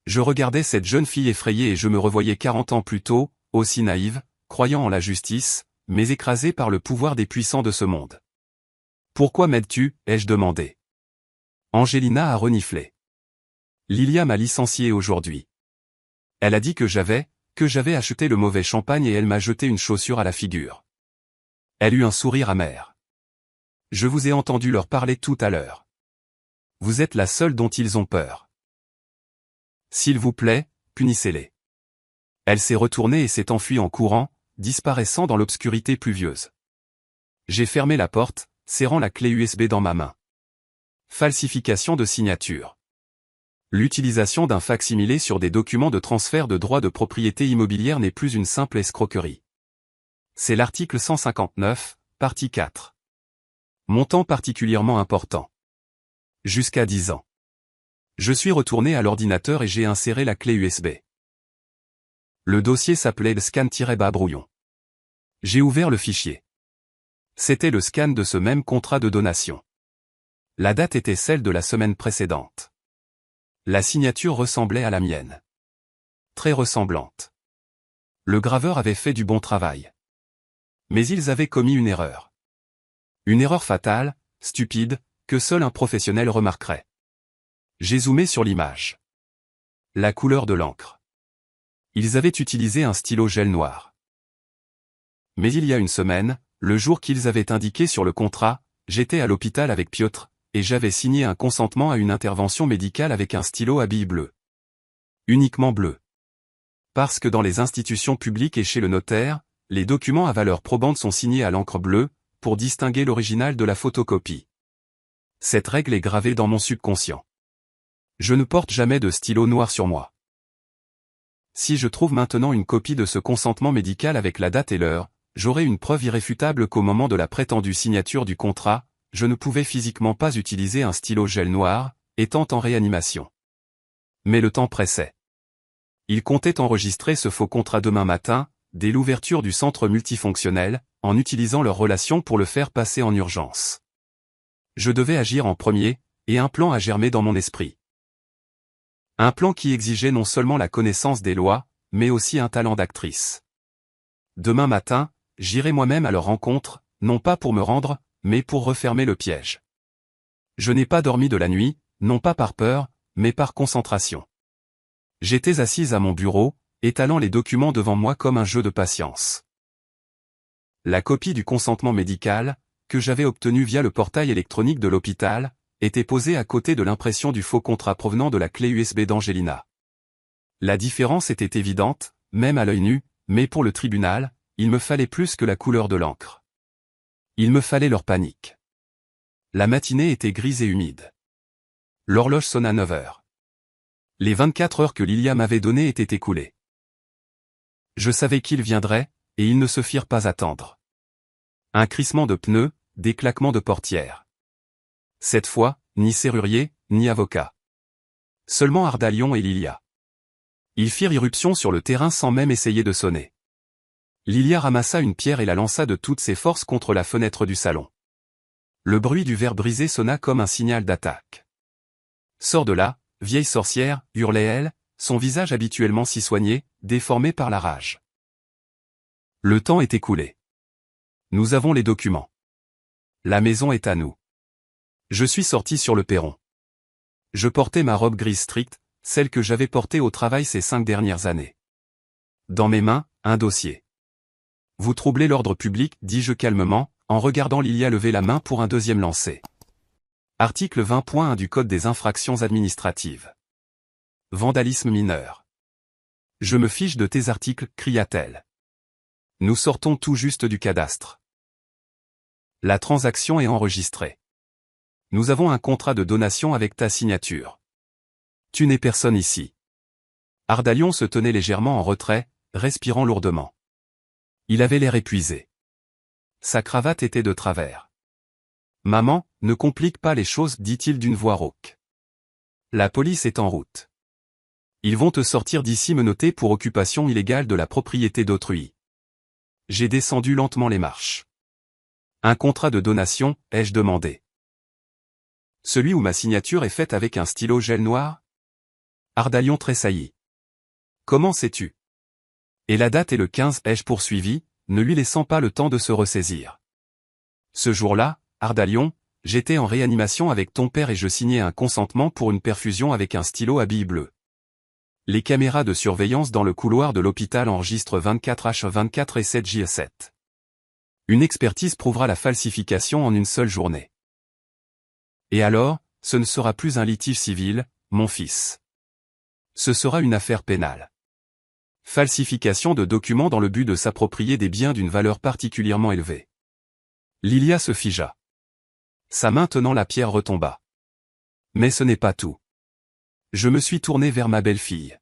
Je regardais cette jeune fille effrayée et je me revoyais 40 ans plus tôt, aussi naïve, croyant en la justice, mais écrasée par le pouvoir des puissants de ce monde. Pourquoi m'aides-tu, ai-je demandé. Angelina a reniflé. Lilia m'a licencié aujourd'hui. Elle a dit que j'avais acheté le mauvais champagne et elle m'a jeté une chaussure à la figure. Elle eut un sourire amer. Je vous ai entendu leur parler tout à l'heure. Vous êtes la seule dont ils ont peur. S'il vous plaît, punissez-les. Elle s'est retournée et s'est enfuie en courant, disparaissant dans l'obscurité pluvieuse. J'ai fermé la porte, serrant la clé USB dans ma main. Falsification de signature. L'utilisation d'un fac-similé sur des documents de transfert de droits de propriété immobilière n'est plus une simple escroquerie. C'est l'article 159, partie 4. Montant particulièrement important. Jusqu'à 10 ans. Je suis retourné à l'ordinateur et j'ai inséré la clé USB. Le dossier s'appelait le scan-bas brouillon. J'ai ouvert le fichier. C'était le scan de ce même contrat de donation. La date était celle de la semaine précédente. La signature ressemblait à la mienne. Très ressemblante. Le graveur avait fait du bon travail. Mais ils avaient commis une erreur. Une erreur fatale, stupide, que seul un professionnel remarquerait. J'ai zoomé sur l'image. La couleur de l'encre. Ils avaient utilisé un stylo gel noir. Mais il y a une semaine, le jour qu'ils avaient indiqué sur le contrat, j'étais à l'hôpital avec Piotr, et j'avais signé un consentement à une intervention médicale avec un stylo à billes bleues. Uniquement bleu. Parce que dans les institutions publiques et chez le notaire, les documents à valeur probante sont signés à l'encre bleue, pour distinguer l'original de la photocopie. Cette règle est gravée dans mon subconscient. Je ne porte jamais de stylo noir sur moi. Si je trouve maintenant une copie de ce consentement médical avec la date et l'heure, j'aurai une preuve irréfutable qu'au moment de la prétendue signature du contrat, je ne pouvais physiquement pas utiliser un stylo gel noir, étant en réanimation. Mais le temps pressait. Il comptait enregistrer ce faux contrat demain matin, dès l'ouverture du centre multifonctionnel, en utilisant leur relation pour le faire passer en urgence. Je devais agir en premier, et un plan a germé dans mon esprit. Un plan qui exigeait non seulement la connaissance des lois, mais aussi un talent d'actrice. Demain matin, j'irai moi-même à leur rencontre, non pas pour me rendre, mais pour refermer le piège. Je n'ai pas dormi de la nuit, non pas par peur, mais par concentration. J'étais assise à mon bureau, étalant les documents devant moi comme un jeu de patience. La copie du consentement médical, que j'avais obtenue via le portail électronique de l'hôpital, était posée à côté de l'impression du faux contrat provenant de la clé USB d'Angelina. La différence était évidente, même à l'œil nu, mais pour le tribunal, il me fallait plus que la couleur de l'encre. Il me fallait leur panique. La matinée était grise et humide. L'horloge sonna 9 heures. Les 24 heures que Lilia m'avait données étaient écoulées. Je savais qu'ils viendraient, et ils ne se firent pas attendre. Un crissement de pneus, des claquements de portières. Cette fois, ni serrurier, ni avocat. Seulement Ardalion et Lilia. Ils firent irruption sur le terrain sans même essayer de sonner. Lilia ramassa une pierre et la lança de toutes ses forces contre la fenêtre du salon. Le bruit du verre brisé sonna comme un signal d'attaque. « Sors de là, vieille sorcière » hurlait-elle, son visage habituellement si soigné, déformé par la rage. Le temps est écoulé. Nous avons les documents. La maison est à nous. Je suis sorti sur le perron. Je portais ma robe grise stricte, celle que j'avais portée au travail ces 5 dernières années. Dans mes mains, un dossier. Vous troublez l'ordre public, dis-je calmement, en regardant Lilia lever la main pour un deuxième lancer. Article 20.1 du Code des infractions administratives. Vandalisme mineur. Je me fiche de tes articles, cria-t-elle. Nous sortons tout juste du cadastre. La transaction est enregistrée. Nous avons un contrat de donation avec ta signature. Tu n'es personne ici. Ardalion se tenait légèrement en retrait, respirant lourdement. Il avait l'air épuisé. Sa cravate était de travers. « Maman, ne complique pas les choses, dit-il d'une voix rauque. La police est en route. Ils vont te sortir d'ici menotté pour occupation illégale de la propriété d'autrui. » J'ai descendu lentement les marches. Un contrat de donation, ai-je demandé. Celui où ma signature est faite avec un stylo gel noir? Ardalion tressaillit. Comment sais-tu? Et la date est le 15, ai-je poursuivi, ne lui laissant pas le temps de se ressaisir. Ce jour-là, Ardalion, j'étais en réanimation avec ton père et je signais un consentement pour une perfusion avec un stylo à billes bleues. Les caméras de surveillance dans le couloir de l'hôpital enregistrent 24H24 et 7J7. Une expertise prouvera la falsification en une seule journée. Et alors, ce ne sera plus un litige civil, mon fils. Ce sera une affaire pénale. Falsification de documents dans le but de s'approprier des biens d'une valeur particulièrement élevée. Lilia se figea. Sa main tenant la pierre retomba. Mais ce n'est pas tout. Je me suis tourné vers ma belle-fille.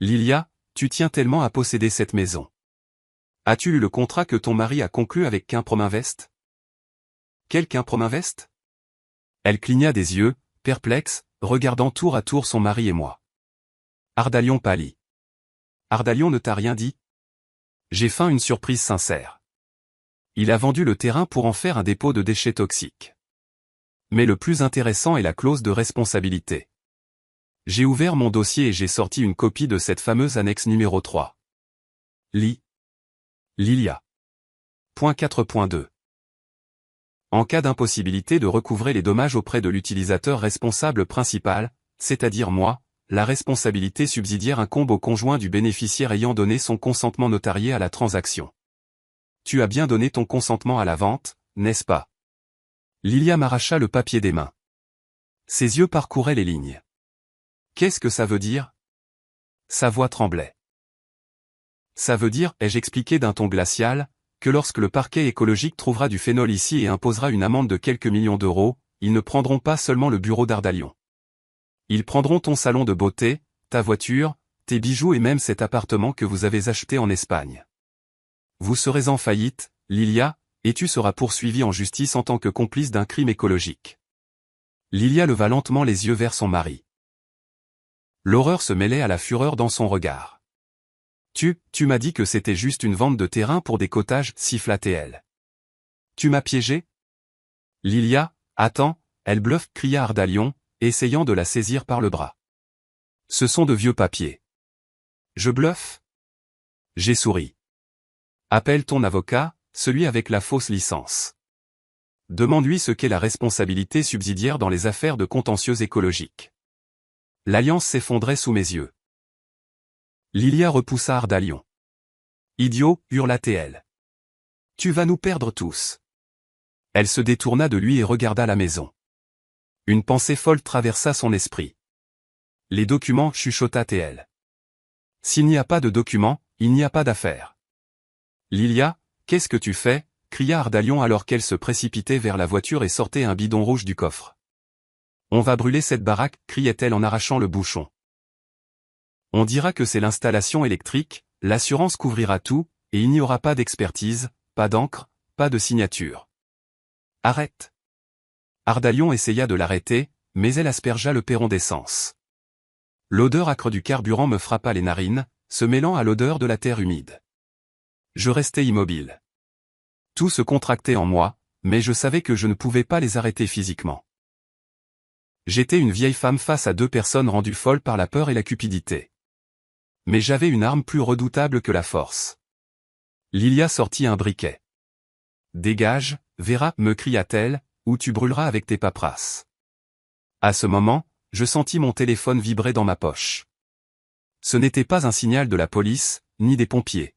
Lilia, tu tiens tellement à posséder cette maison. As-tu lu le contrat que ton mari a conclu avec Quimprominvest? Quel Quimprominvest? Elle cligna des yeux, perplexe, regardant tour à tour son mari et moi. Ardalion pâlit. Ardalion ne t'a rien dit? J'ai feint une surprise sincère. Il a vendu le terrain pour en faire un dépôt de déchets toxiques. Mais le plus intéressant est la clause de responsabilité. J'ai ouvert mon dossier et j'ai sorti une copie de cette fameuse annexe numéro 3. Lilia. Point 4.2. En cas d'impossibilité de recouvrer les dommages auprès de l'utilisateur responsable principal, c'est-à-dire moi, la responsabilité subsidiaire incombe au conjoint du bénéficiaire ayant donné son consentement notarié à la transaction. Tu as bien donné ton consentement à la vente, n'est-ce pas? Lilia m'arracha le papier des mains. Ses yeux parcouraient les lignes. Qu'est-ce que ça veut dire? Sa voix tremblait. Ça veut dire, ai-je expliqué d'un ton glacial, que lorsque le parquet écologique trouvera du phénol ici et imposera une amende de quelques millions d'euros, ils ne prendront pas seulement le bureau d'Ardalion. Ils prendront ton salon de beauté, ta voiture, tes bijoux et même cet appartement que vous avez acheté en Espagne. Vous serez en faillite, Lilia, et tu seras poursuivie en justice en tant que complice d'un crime écologique. Lilia leva lentement les yeux vers son mari. L'horreur se mêlait à la fureur dans son regard. Tu m'as dit que c'était juste une vente de terrain pour des cottages, siffla-t-elle. Tu m'as piégé? Lilia, attends, elle bluffe, cria Ardalion, essayant de la saisir par le bras. Ce sont de vieux papiers. Je bluffe? J'ai souri. Appelle ton avocat, celui avec la fausse licence. Demande-lui ce qu'est la responsabilité subsidiaire dans les affaires de contentieux écologiques. L'alliance s'effondrait sous mes yeux. Lilia repoussa Ardalion. Idiot, hurla-t-elle. Tu vas nous perdre tous. Elle se détourna de lui et regarda la maison. Une pensée folle traversa son esprit. Les documents, chuchota-t-elle. S'il n'y a pas de documents, il n'y a pas d'affaire. Lilia, qu'est-ce que tu fais? Cria Ardalion alors qu'elle se précipitait vers la voiture et sortait un bidon rouge du coffre. On va brûler cette baraque, criait-elle en arrachant le bouchon. On dira que c'est l'installation électrique, l'assurance couvrira tout, et il n'y aura pas d'expertise, pas d'encre, pas de signature. Arrête. Ardalion essaya de l'arrêter, mais elle aspergea le perron d'essence. L'odeur âcre du carburant me frappa les narines, se mêlant à l'odeur de la terre humide. Je restais immobile. Tout se contractait en moi, mais je savais que je ne pouvais pas les arrêter physiquement. J'étais une vieille femme face à deux personnes rendues folles par la peur et la cupidité. Mais j'avais une arme plus redoutable que la force. Lilia sortit un briquet. « Dégage, Vera, me cria-t-elle, ou tu brûleras avec tes paperasses. » À ce moment, je sentis mon téléphone vibrer dans ma poche. Ce n'était pas un signal de la police, ni des pompiers.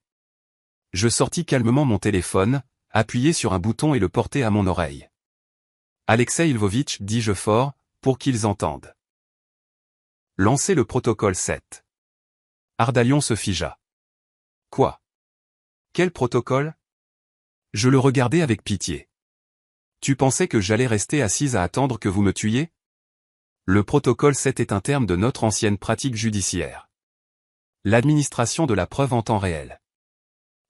Je sortis calmement mon téléphone, appuyai sur un bouton et le portai à mon oreille. « Alexei Lvovitch, dis-je fort, pour qu'ils entendent. Lancez le protocole 7. » Ardalion se figea. « Quoi? Quel protocole? » Je le regardais avec pitié. « Tu pensais que j'allais rester assise à attendre que vous me tuiez? Le protocole 7 est un terme de notre ancienne pratique judiciaire. L'administration de la preuve en temps réel.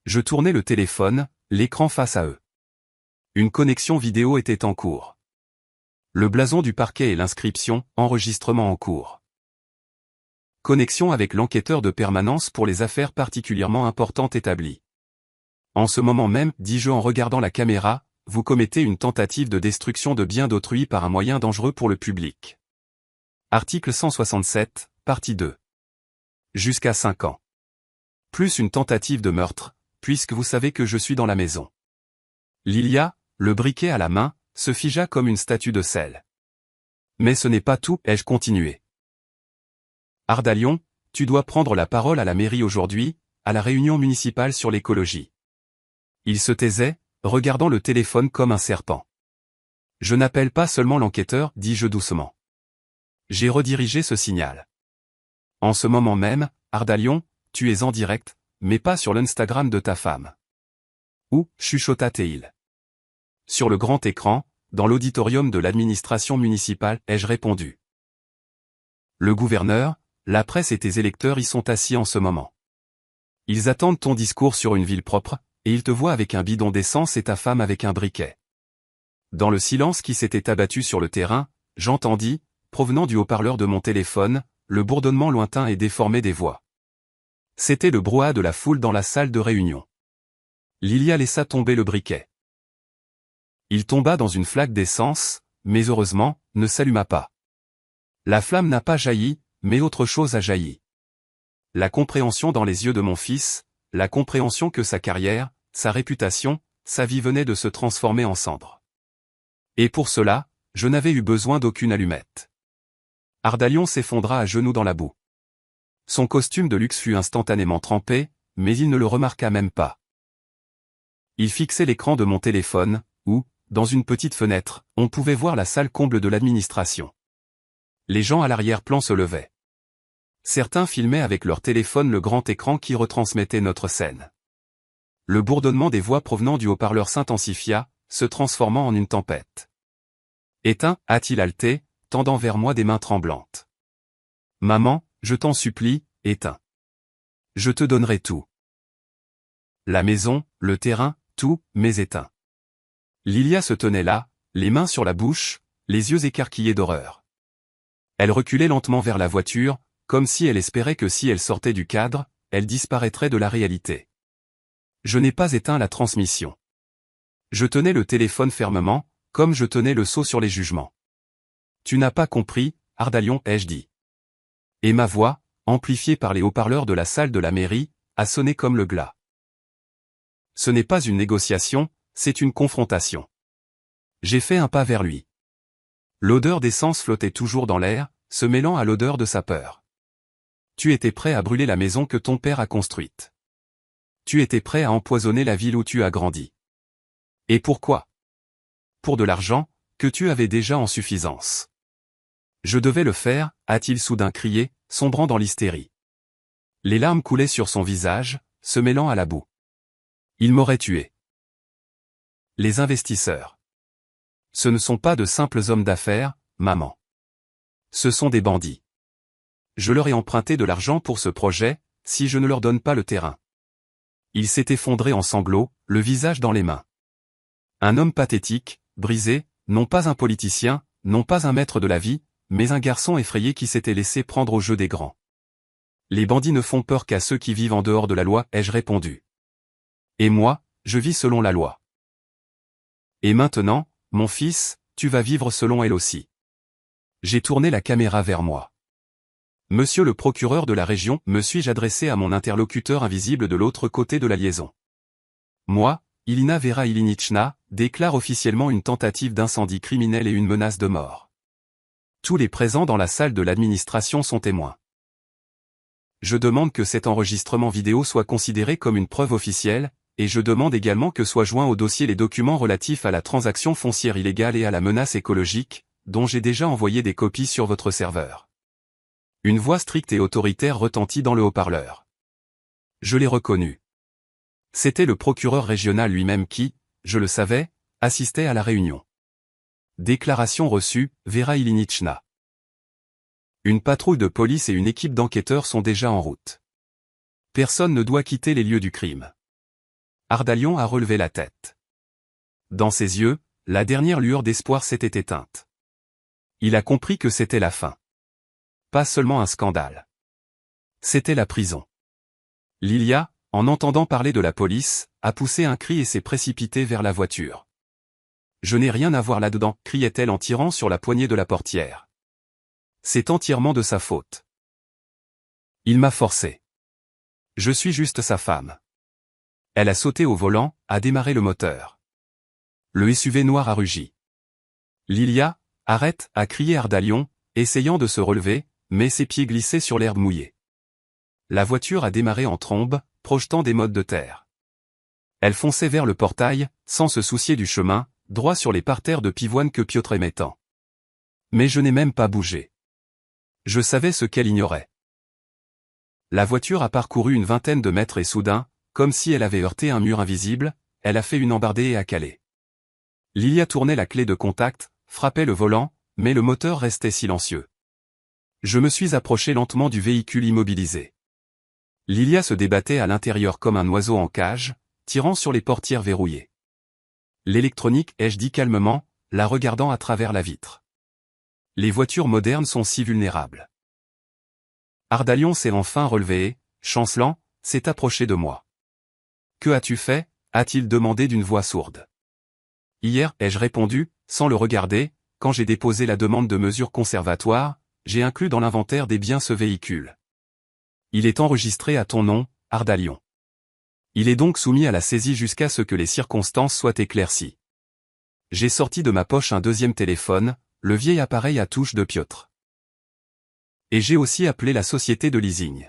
Je tournais le téléphone, l'écran face à eux. Une connexion vidéo était en cours. Le blason du parquet et l'inscription « Enregistrement en cours ». Connexion avec l'enquêteur de permanence pour les affaires particulièrement importantes établies. En ce moment même, dis-je en regardant la caméra, vous commettez une tentative de destruction de biens d'autrui par un moyen dangereux pour le public. Article 167, partie 2. Jusqu'à 5 ans. Plus une tentative de meurtre, puisque vous savez que je suis dans la maison. Lilia, le briquet à la main, se figea comme une statue de sel. Mais ce n'est pas tout, ai-je continué. Ardalion, tu dois prendre la parole à la mairie aujourd'hui, à la réunion municipale sur l'écologie. Il se taisait, regardant le téléphone comme un serpent. Je n'appelle pas seulement l'enquêteur, dis-je doucement. J'ai redirigé ce signal. En ce moment même, Ardalion, tu es en direct, mais pas sur l'Instagram de ta femme. Où, chuchota Théil. Sur le grand écran, dans l'auditorium de l'administration municipale, ai-je répondu. Le gouverneur, la presse et tes électeurs y sont assis en ce moment. Ils attendent ton discours sur une ville propre, et ils te voient avec un bidon d'essence et ta femme avec un briquet. Dans le silence qui s'était abattu sur le terrain, j'entendis, provenant du haut-parleur de mon téléphone, le bourdonnement lointain et déformé des voix. C'était le brouhaha de la foule dans la salle de réunion. Lilia laissa tomber le briquet. Il tomba dans une flaque d'essence, mais heureusement, ne s'alluma pas. La flamme n'a pas jailli, mais autre chose a jailli. La compréhension dans les yeux de mon fils, la compréhension que sa carrière, sa réputation, sa vie venaient de se transformer en cendres. Et pour cela, je n'avais eu besoin d'aucune allumette. Ardalion s'effondra à genoux dans la boue. Son costume de luxe fut instantanément trempé, mais il ne le remarqua même pas. Il fixait l'écran de mon téléphone, où, dans une petite fenêtre, on pouvait voir la salle comble de l'administration. Les gens à l'arrière-plan se levaient. Certains filmaient avec leur téléphone le grand écran qui retransmettait notre scène. Le bourdonnement des voix provenant du haut-parleur s'intensifia, se transformant en une tempête. « Éteins » a-t-il haleté, tendant vers moi des mains tremblantes. « Maman, je t'en supplie, éteins. Je te donnerai tout. La maison, le terrain, tout, mais éteins. » Lilia se tenait là, les mains sur la bouche, les yeux écarquillés d'horreur. Elle reculait lentement vers la voiture, comme si elle espérait que si elle sortait du cadre, elle disparaîtrait de la réalité. Je n'ai pas éteint la transmission. Je tenais le téléphone fermement, comme je tenais le sceau sur les jugements. Tu n'as pas compris, Ardalion, ai-je dit. Et ma voix, amplifiée par les haut-parleurs de la salle de la mairie, a sonné comme le glas. Ce n'est pas une négociation, c'est une confrontation. J'ai fait un pas vers lui. L'odeur d'essence flottait toujours dans l'air, se mêlant à l'odeur de sa peur. Tu étais prêt à brûler la maison que ton père a construite. Tu étais prêt à empoisonner la ville où tu as grandi. Et pourquoi? Pour de l'argent, que tu avais déjà en suffisance. Je devais le faire, a-t-il soudain crié, sombrant dans l'hystérie. Les larmes coulaient sur son visage, se mêlant à la boue. Il m'aurait tué. Les investisseurs. Ce ne sont pas de simples hommes d'affaires, maman. Ce sont des bandits. Je leur ai emprunté de l'argent pour ce projet, si je ne leur donne pas le terrain. Il s'est effondré en sanglots, le visage dans les mains. Un homme pathétique, brisé, non pas un politicien, non pas un maître de la vie, mais un garçon effrayé qui s'était laissé prendre au jeu des grands. Les bandits ne font peur qu'à ceux qui vivent en dehors de la loi, ai-je répondu. Et moi, je vis selon la loi. Et maintenant, mon fils, tu vas vivre selon elle aussi. J'ai tourné la caméra vers moi. Monsieur le procureur de la région, me suis-je adressé à mon interlocuteur invisible de l'autre côté de la liaison. Moi, Ilina Vera Ilinichna, déclare officiellement une tentative d'incendie criminel et une menace de mort. Tous les présents dans la salle de l'administration sont témoins. Je demande que cet enregistrement vidéo soit considéré comme une preuve officielle, et je demande également que soient joints au dossier les documents relatifs à la transaction foncière illégale et à la menace écologique, dont j'ai déjà envoyé des copies sur votre serveur. Une voix stricte et autoritaire retentit dans le haut-parleur. Je l'ai reconnu. C'était le procureur régional lui-même qui, je le savais, assistait à la réunion. Déclaration reçue, Vera Ilinichna. Une patrouille de police et une équipe d'enquêteurs sont déjà en route. Personne ne doit quitter les lieux du crime. Ardalion a relevé la tête. Dans ses yeux, la dernière lueur d'espoir s'était éteinte. Il a compris que c'était la fin. Pas seulement un scandale. C'était la prison. Lilia, en entendant parler de la police, a poussé un cri et s'est précipitée vers la voiture. « Je n'ai rien à voir là-dedans » criait-elle en tirant sur la poignée de la portière. « C'est entièrement de sa faute. Il m'a forcé. Je suis juste sa femme. » Elle a sauté au volant, a démarré le moteur. Le SUV noir a rugi. « Lilia, arrête » a crié Ardalion, essayant de se relever, mais ses pieds glissaient sur l'herbe mouillée. La voiture a démarré en trombe, projetant des mottes de terre. Elle fonçait vers le portail, sans se soucier du chemin, droit sur les parterres de pivoine que Piotr aimait tant. Mais je n'ai même pas bougé. Je savais ce qu'elle ignorait. La voiture a parcouru une vingtaine de mètres et soudain, comme si elle avait heurté un mur invisible, elle a fait une embardée et a calé. Lilia tournait la clé de contact, frappait le volant, mais le moteur restait silencieux. Je me suis approché lentement du véhicule immobilisé. Lilia se débattait à l'intérieur comme un oiseau en cage, tirant sur les portières verrouillées. L'électronique, ai-je dit calmement, la regardant à travers la vitre. Les voitures modernes sont si vulnérables. Ardalion s'est enfin relevé et, chancelant, s'est approché de moi. « Que as-tu fait » a-t-il demandé d'une voix sourde. « Hier, ai-je répondu, sans le regarder, quand j'ai déposé la demande de mesures conservatoires, j'ai inclus dans l'inventaire des biens ce véhicule. Il est enregistré à ton nom, Ardalion. Il est donc soumis à la saisie jusqu'à ce que les circonstances soient éclaircies. » J'ai sorti de ma poche un deuxième téléphone, le vieil appareil à touche de Piotr. Et j'ai aussi appelé la société de leasing.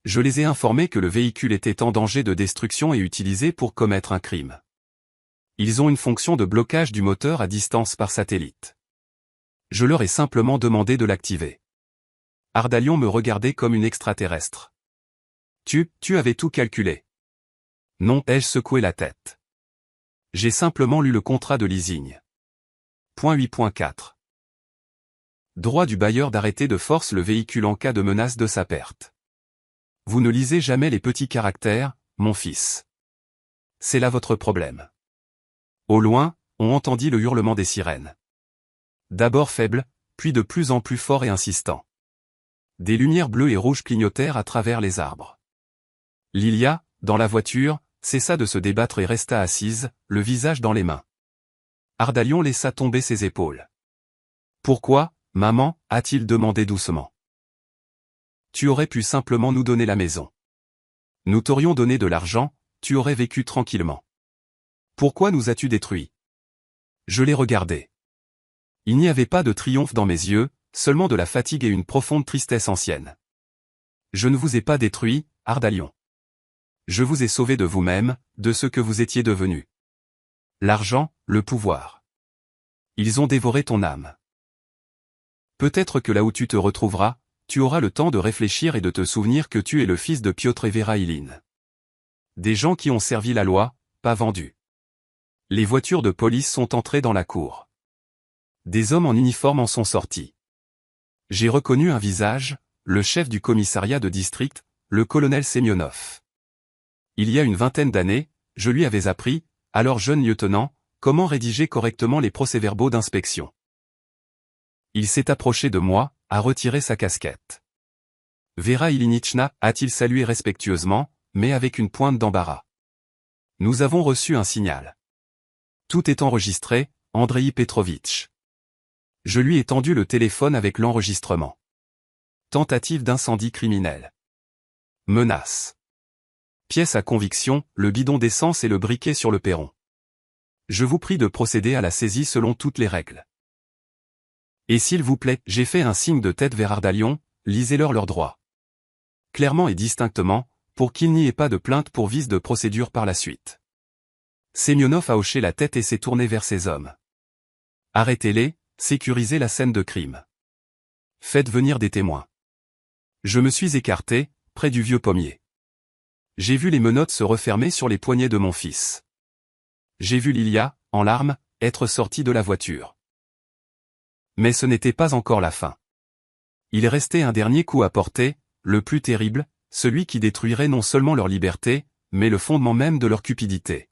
Je les ai informés que le véhicule était en danger de destruction et utilisé pour commettre un crime. Ils ont une fonction de blocage du moteur à distance par satellite. Je leur ai simplement demandé de l'activer. Ardalion me regardait comme une extraterrestre. Tu avais tout calculé. Non, ai-je secoué la tête. J'ai simplement lu le contrat de leasing. Point 8.4. Droit du bailleur d'arrêter de force le véhicule en cas de menace de sa perte. Vous ne lisez jamais les petits caractères, mon fils. C'est là votre problème. Au loin, on entendit le hurlement des sirènes. D'abord faible, puis de plus en plus fort et insistant. Des lumières bleues et rouges clignotèrent à travers les arbres. Lilia, dans la voiture, cessa de se débattre et resta assise, le visage dans les mains. Ardalion laissa tomber ses épaules. « Pourquoi, maman » a-t-il demandé doucement. « Tu aurais pu simplement nous donner la maison. Nous t'aurions donné de l'argent, tu aurais vécu tranquillement. Pourquoi nous as-tu détruits » Je l'ai regardé. Il n'y avait pas de triomphe dans mes yeux, seulement de la fatigue et une profonde tristesse ancienne. « Je ne vous ai pas détruit, Ardalion. Je vous ai sauvé de vous-même, de ce que vous étiez devenu. L'argent, le pouvoir. Ils ont dévoré ton âme. Peut-être que là où tu te retrouveras, tu auras le temps de réfléchir et de te souvenir que tu es le fils de Piotr et Vera Ilin. Des gens qui ont servi la loi, pas vendus. » Les voitures de police sont entrées dans la cour. Des hommes en uniforme en sont sortis. J'ai reconnu un visage, le chef du commissariat de district, le colonel Semyonov. Il y a une vingtaine d'années, je lui avais appris, alors jeune lieutenant, comment rédiger correctement les procès-verbaux d'inspection. Il s'est approché de moi, a retiré sa casquette. « Vera Ilinichna » a-t-il salué respectueusement, mais avec une pointe d'embarras. « Nous avons reçu un signal. Tout est enregistré, Andreï Petrovitch. » Je lui ai tendu le téléphone avec l'enregistrement. Tentative d'incendie criminel. Menace. Pièce à conviction, le bidon d'essence et le briquet sur le perron. Je vous prie de procéder à la saisie selon toutes les règles. Et s'il vous plaît, j'ai fait un signe de tête vers Ardalion, lisez-leur leurs droits. Clairement et distinctement, pour qu'il n'y ait pas de plainte pour vice de procédure par la suite. Semyonov a hoché la tête et s'est tourné vers ses hommes. Arrêtez-les, sécurisez la scène de crime. Faites venir des témoins. Je me suis écarté, près du vieux pommier. J'ai vu les menottes se refermer sur les poignets de mon fils. J'ai vu Lilia, en larmes, être sortie de la voiture. Mais ce n'était pas encore la fin. Il restait un dernier coup à porter, le plus terrible, celui qui détruirait non seulement leur liberté, mais le fondement même de leur cupidité.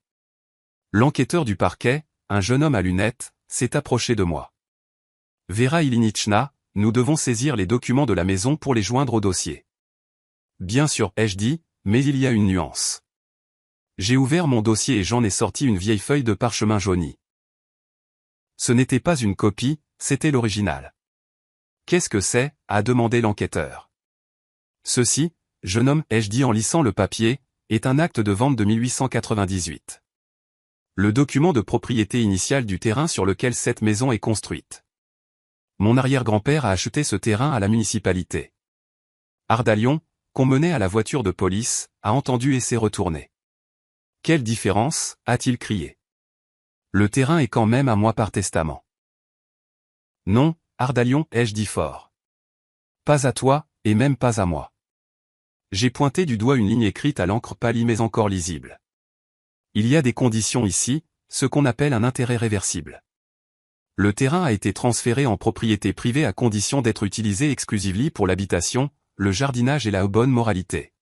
L'enquêteur du parquet, un jeune homme à lunettes, s'est approché de moi. Vera Ilinichna, nous devons saisir les documents de la maison pour les joindre au dossier. Bien sûr, ai-je dit, mais il y a une nuance. J'ai ouvert mon dossier et j'en ai sorti une vieille feuille de parchemin jauni. Ce n'était pas une copie, c'était l'original. Qu'est-ce que c'est, a demandé l'enquêteur. Ceci, jeune homme, ai-je dit en lissant le papier, est un acte de vente de 1898. Le document de propriété initiale du terrain sur lequel cette maison est construite. Mon arrière-grand-père a acheté ce terrain à la municipalité. Ardalion, qu'on menait à la voiture de police, a entendu et s'est retourné. Quelle différence, a-t-il crié. Le terrain est quand même à moi par testament. Non, Ardalion, ai-je dit fort. Pas à toi, et même pas à moi. J'ai pointé du doigt une ligne écrite à l'encre pâlie mais encore lisible. Il y a des conditions ici, ce qu'on appelle un intérêt réversible. Le terrain a été transféré en propriété privée à condition d'être utilisé exclusivement pour l'habitation, le jardinage et la bonne moralité.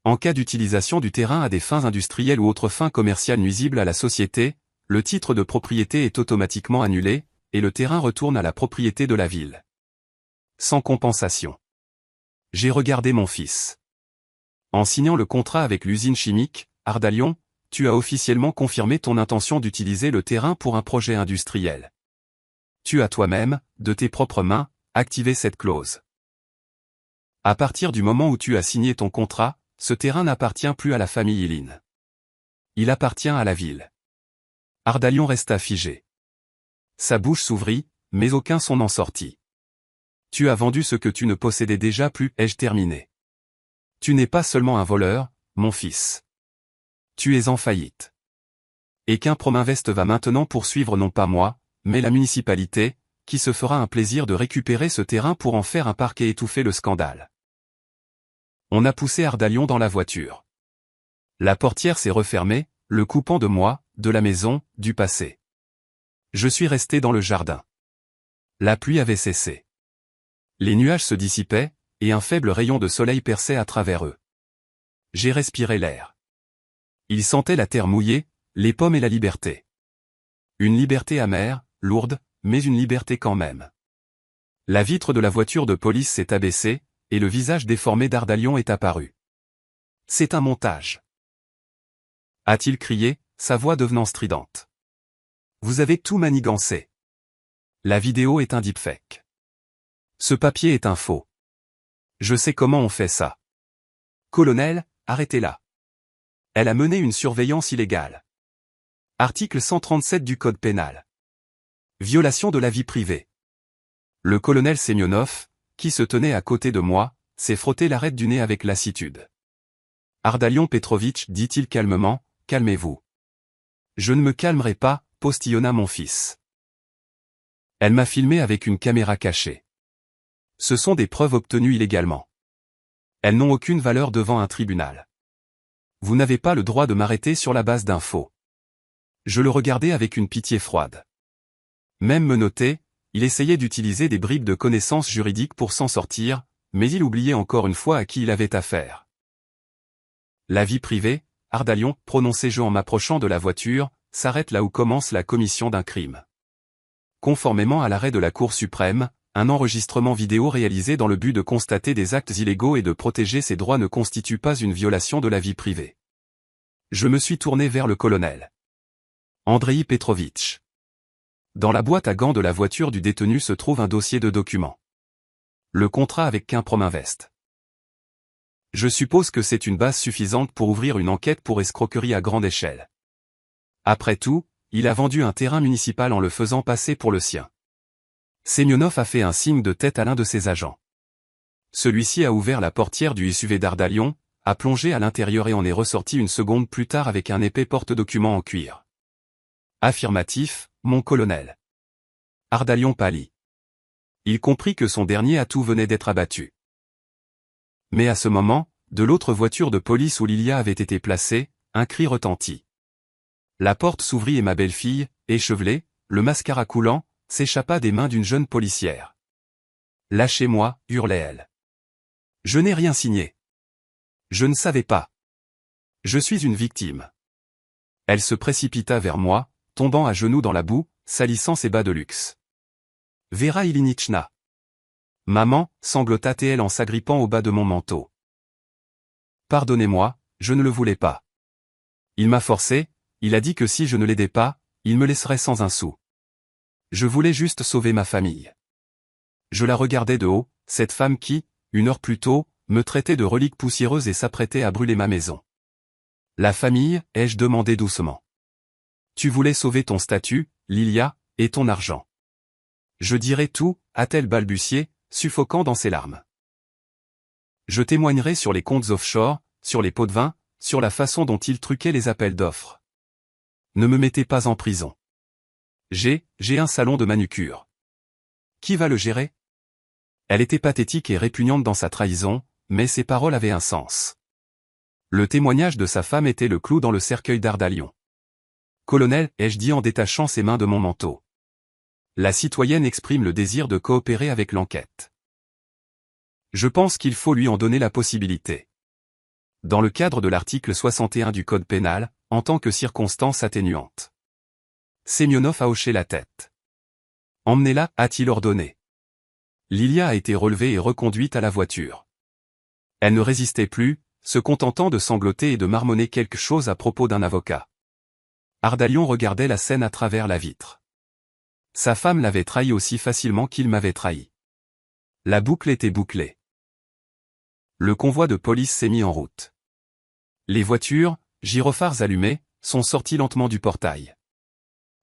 En cas d'utilisation du terrain à des fins industrielles ou autres fins commerciales nuisibles à la société, le titre de propriété est automatiquement annulé, et le terrain retourne à la propriété de la ville. Sans compensation. J'ai regardé mon fils. En signant le contrat avec l'usine chimique, Ardalion, tu as officiellement confirmé ton intention d'utiliser le terrain pour un projet industriel. Tu as toi-même, de tes propres mains, activé cette clause. À partir du moment où tu as signé ton contrat, ce terrain n'appartient plus à la famille Ilin. Il appartient à la ville. Ardalion resta figé. Sa bouche s'ouvrit, mais aucun son n'en sortit. Tu as vendu ce que tu ne possédais déjà plus, ai-je terminé. Tu n'es pas seulement un voleur, mon fils. Tu es en faillite. Et qu'un Prominvest va maintenant poursuivre non pas moi, mais la municipalité, qui se fera un plaisir de récupérer ce terrain pour en faire un parc et étouffer le scandale. On a poussé Ardalion dans la voiture. La portière s'est refermée, le coupant de moi, de la maison, du passé. Je suis resté dans le jardin. La pluie avait cessé. Les nuages se dissipaient, et un faible rayon de soleil perçait à travers eux. J'ai respiré l'air. Il sentait la terre mouillée, les pommes et la liberté. Une liberté amère, lourde, mais une liberté quand même. La vitre de la voiture de police s'est abaissée, et le visage déformé d'Ardalion est apparu. C'est un montage. A-t-il crié, sa voix devenant stridente. Vous avez tout manigancé. La vidéo est un deepfake. Ce papier est un faux. Je sais comment on fait ça. Colonel, arrêtez-la. Elle a mené une surveillance illégale. Article 137 du Code pénal. Violation de la vie privée. Le colonel Semyonov, qui se tenait à côté de moi, s'est frotté l'arête du nez avec lassitude. Ardalion Petrovitch, dit-il calmement, calmez-vous. Je ne me calmerai pas, postillonna mon fils. Elle m'a filmé avec une caméra cachée. Ce sont des preuves obtenues illégalement. Elles n'ont aucune valeur devant un tribunal. Vous n'avez pas le droit de m'arrêter sur la base d'un faux. Je le regardais avec une pitié froide. Même menotté, il essayait d'utiliser des bribes de connaissances juridiques pour s'en sortir, mais il oubliait encore une fois à qui il avait affaire. La vie privée, Ardalion, prononçai-je en m'approchant de la voiture, s'arrête là où commence la commission d'un crime. Conformément à l'arrêt de la Cour suprême, un enregistrement vidéo réalisé dans le but de constater des actes illégaux et de protéger ses droits ne constitue pas une violation de la vie privée. Je me suis tourné vers le colonel. Andreï Petrovitch. Dans la boîte à gants de la voiture du détenu se trouve un dossier de documents. Le contrat avec qu'un Prominvest. Je suppose que c'est une base suffisante pour ouvrir une enquête pour escroquerie à grande échelle. Après tout, il a vendu un terrain municipal en le faisant passer pour le sien. Semyonov a fait un signe de tête à l'un de ses agents. Celui-ci a ouvert la portière du SUV d'Ardalion, a plongé à l'intérieur et en est ressorti une seconde plus tard avec un épais porte-document en cuir. Affirmatif, mon colonel. Ardalion pâlit. Il comprit que son dernier atout venait d'être abattu. Mais à ce moment, de l'autre voiture de police où Lilia avait été placée, un cri retentit. La porte s'ouvrit et ma belle-fille, échevelée, le mascara coulant, s'échappa des mains d'une jeune policière. « Lâchez-moi, hurlait-elle. Je n'ai rien signé. Je ne savais pas. Je suis une victime. Elle se précipita vers moi, tombant à genoux dans la boue, salissant ses bas de luxe. Vera Ilinichna. Maman, sanglota-t-elle en s'agrippant au bas de mon manteau. Pardonnez-moi, je ne le voulais pas. Il m'a forcé, il a dit que si je ne l'aidais pas, il me laisserait sans un sou. Je voulais juste sauver ma famille. Je la regardais de haut, cette femme qui, une heure plus tôt, me traitait de relique poussiéreuse et s'apprêtait à brûler ma maison. La famille, ai-je demandé doucement. Tu voulais sauver ton statut, Lilia, et ton argent. Je dirai tout, a-t-elle balbutié, suffoquant dans ses larmes. Je témoignerai sur les comptes offshore, sur les pots de vin, sur la façon dont ils truquaient les appels d'offres. Ne me mettez pas en prison. J'ai un salon de manucure. Qui va le gérer? Elle était pathétique et répugnante dans sa trahison, mais ses paroles avaient un sens. Le témoignage de sa femme était le clou dans le cercueil d'Ardalion. Colonel, ai-je dit en détachant ses mains de mon manteau. La citoyenne exprime le désir de coopérer avec l'enquête. Je pense qu'il faut lui en donner la possibilité. Dans le cadre de l'article 61 du Code pénal, en tant que circonstance atténuante. Semyonov a hoché la tête. Emmenez-la, a-t-il ordonné. Lilia a été relevée et reconduite à la voiture. Elle ne résistait plus, se contentant de sangloter et de marmonner quelque chose à propos d'un avocat. Ardalion regardait la scène à travers la vitre. Sa femme l'avait trahi aussi facilement qu'il m'avait trahi. La boucle était bouclée. Le convoi de police s'est mis en route. Les voitures, gyrophares allumés, sont sorties lentement du portail.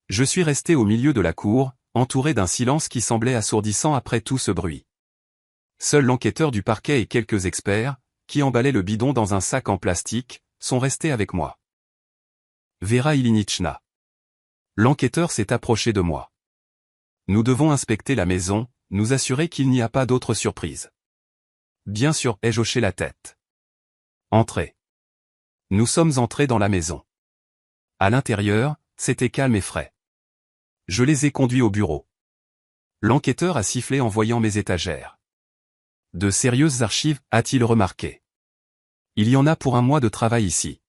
Je suis resté au milieu de la cour, entouré d'un silence qui semblait assourdissant après tout ce bruit. Seul l'enquêteur du parquet et quelques experts, qui emballaient le bidon dans un sac en plastique, sont restés avec moi. Vera Ilinichna. L'enquêteur s'est approché de moi. Nous devons inspecter la maison, nous assurer qu'il n'y a pas d'autres surprises. Bien sûr, ai-je hoché la tête. Entrez. Nous sommes entrés dans la maison. À l'intérieur, c'était calme et frais. Je les ai conduits au bureau. L'enquêteur a sifflé en voyant mes étagères. De sérieuses archives, a-t-il remarqué. Il y en a pour un mois de travail ici.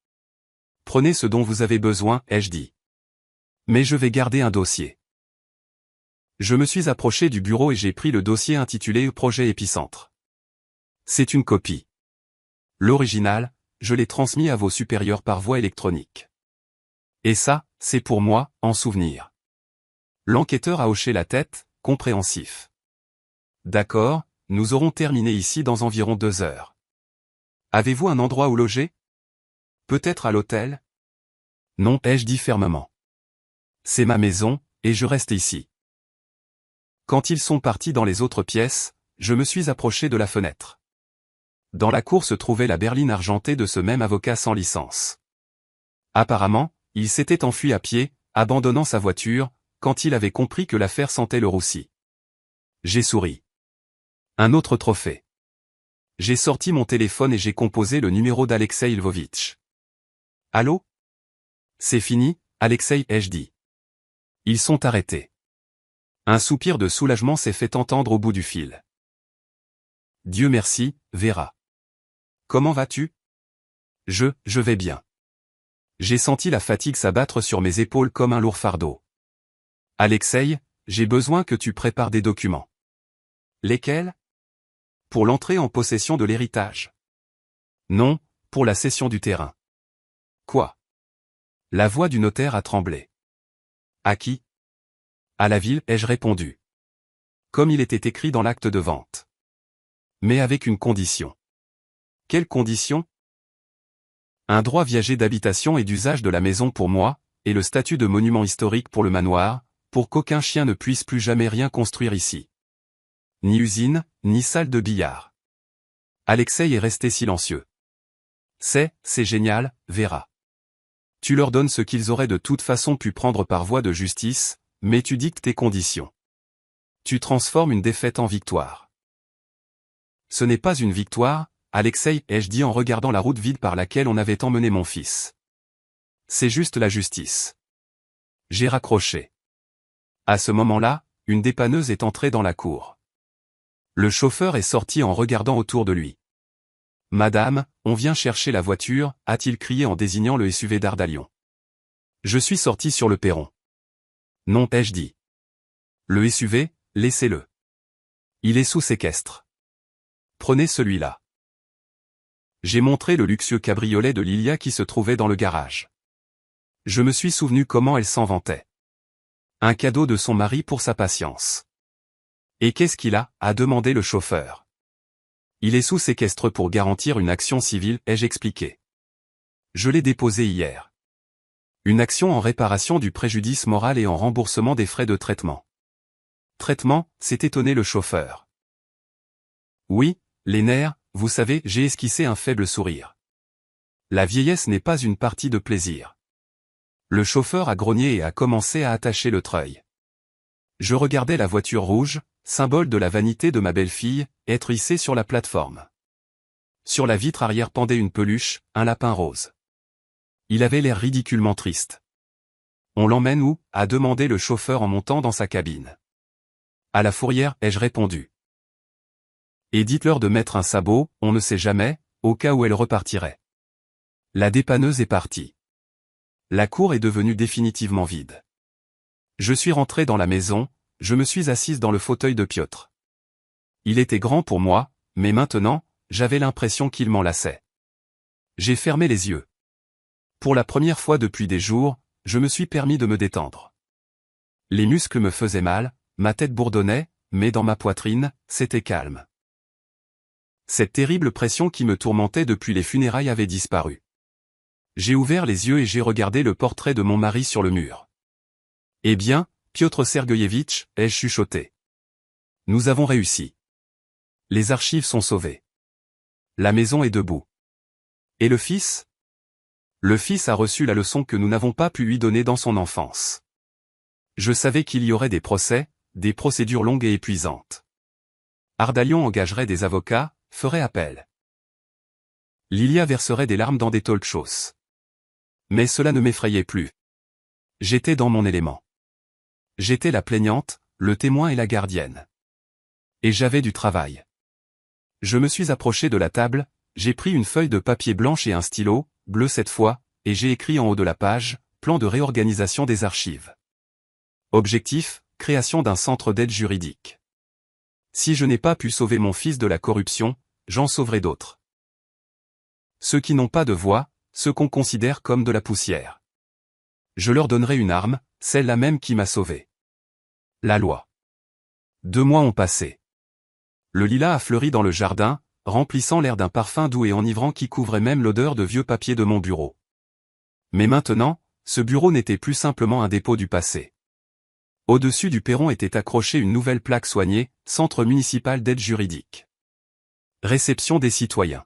Prenez ce dont vous avez besoin, ai-je dit. Mais je vais garder un dossier. Je me suis approché du bureau et j'ai pris le dossier intitulé Projet Épicentre. C'est une copie. L'original, je l'ai transmis à vos supérieurs par voie électronique. Et ça, c'est pour moi, en souvenir. L'enquêteur a hoché la tête, compréhensif. D'accord, nous aurons terminé ici dans environ 2 heures. Avez-vous un endroit où loger? Peut-être à l'hôtel? Non, ai-je dit fermement. C'est ma maison, et je reste ici. Quand ils sont partis dans les autres pièces, je me suis approché de la fenêtre. Dans la cour se trouvait la berline argentée de ce même avocat sans licence. Apparemment, il s'était enfui à pied, abandonnant sa voiture, quand il avait compris que l'affaire sentait le roussi. J'ai souri. Un autre trophée. J'ai sorti mon téléphone et j'ai composé le numéro d'Alexei Lvovitch. Allô? C'est fini, Alexei, ai-je dit. Ils sont arrêtés. Un soupir de soulagement s'est fait entendre au bout du fil. Dieu merci, Vera. Comment vas-tu? Je vais bien. J'ai senti la fatigue s'abattre sur mes épaules comme un lourd fardeau. Alexei, j'ai besoin que tu prépares des documents. Lesquels? Pour l'entrée en possession de l'héritage. Non, pour la cession du terrain. Quoi? La voix du notaire a tremblé. À qui? À la ville, ai-je répondu. Comme il était écrit dans l'acte de vente. Mais avec une condition. Quelle condition? Un droit viager d'habitation et d'usage de la maison pour moi, et le statut de monument historique pour le manoir, pour qu'aucun chien ne puisse plus jamais rien construire ici. Ni usine, ni salle de billard. Alexei est resté silencieux. C'est génial, Vera. Tu leur donnes ce qu'ils auraient de toute façon pu prendre par voie de justice, mais tu dictes tes conditions. Tu transformes une défaite en victoire. Ce n'est pas une victoire, Alexei, ai-je dit en regardant la route vide par laquelle on avait emmené mon fils. C'est juste la justice. J'ai raccroché. À ce moment-là, une dépanneuse est entrée dans la cour. Le chauffeur est sorti en regardant autour de lui. Madame, on vient chercher la voiture, a-t-il crié en désignant le SUV d'Ardalion. Je suis sorti sur le perron. Non, ai-je dit. Le SUV, laissez-le. Il est sous séquestre. Prenez celui-là. J'ai montré le luxueux cabriolet de Lilia qui se trouvait dans le garage. Je me suis souvenu comment elle s'en vantait. Un cadeau de son mari pour sa patience. Et qu'est-ce qu'il a demandé le chauffeur. Il est sous séquestre pour garantir une action civile, ai-je expliqué. Je l'ai déposé hier. Une action en réparation du préjudice moral et en remboursement des frais de traitement. Traitement, s'est étonné le chauffeur. Oui, les nerfs, vous savez, j'ai esquissé un faible sourire. La vieillesse n'est pas une partie de plaisir. Le chauffeur a grogné et a commencé à attacher le treuil. Je regardais la voiture rouge, symbole de la vanité de ma belle-fille, être hissée sur la plateforme. Sur la vitre arrière pendait une peluche, un lapin rose. Il avait l'air ridiculement triste. On l'emmène où a demandé le chauffeur en montant dans sa cabine. À la fourrière, ai-je répondu. Et dites-leur de mettre un sabot, on ne sait jamais, au cas où elle repartirait. La dépanneuse est partie. La cour est devenue définitivement vide. Je suis rentré dans la maison, je me suis assise dans le fauteuil de Piotr. Il était grand pour moi, mais maintenant, j'avais l'impression qu'il m'enlaçait. J'ai fermé les yeux. Pour la première fois depuis des jours, je me suis permis de me détendre. Les muscles me faisaient mal, ma tête bourdonnait, mais dans ma poitrine, c'était calme. Cette terrible pression qui me tourmentait depuis les funérailles avait disparu. J'ai ouvert les yeux et j'ai regardé le portrait de mon mari sur le mur. Eh bien, Piotr Sergueïevitch, ai-je chuchoté. Nous avons réussi. Les archives sont sauvées. La maison est debout. Et le fils ? Le fils a reçu la leçon que nous n'avons pas pu lui donner dans son enfance. Je savais qu'il y aurait des procès, des procédures longues et épuisantes. Ardalion engagerait des avocats, ferait appel. Lilia verserait des larmes dans des talk-shows. Mais cela ne m'effrayait plus. J'étais dans mon élément. J'étais la plaignante, le témoin et la gardienne. Et j'avais du travail. Je me suis approché de la table, j'ai pris une feuille de papier blanche et un stylo, bleu cette fois, et j'ai écrit en haut de la page, plan de réorganisation des archives. Objectif, création d'un centre d'aide juridique. Si je n'ai pas pu sauver mon fils de la corruption, j'en sauverai d'autres. Ceux qui n'ont pas de voix, ceux qu'on considère comme de la poussière. Je leur donnerai une arme, celle-là même qui m'a sauvé. La loi. 2 mois ont passé. Le lilas a fleuri dans le jardin, remplissant l'air d'un parfum doux et enivrant qui couvrait même l'odeur de vieux papier de mon bureau. Mais maintenant, ce bureau n'était plus simplement un dépôt du passé. Au-dessus du perron était accrochée une nouvelle plaque soignée, Centre municipal d'aide juridique. Réception des citoyens.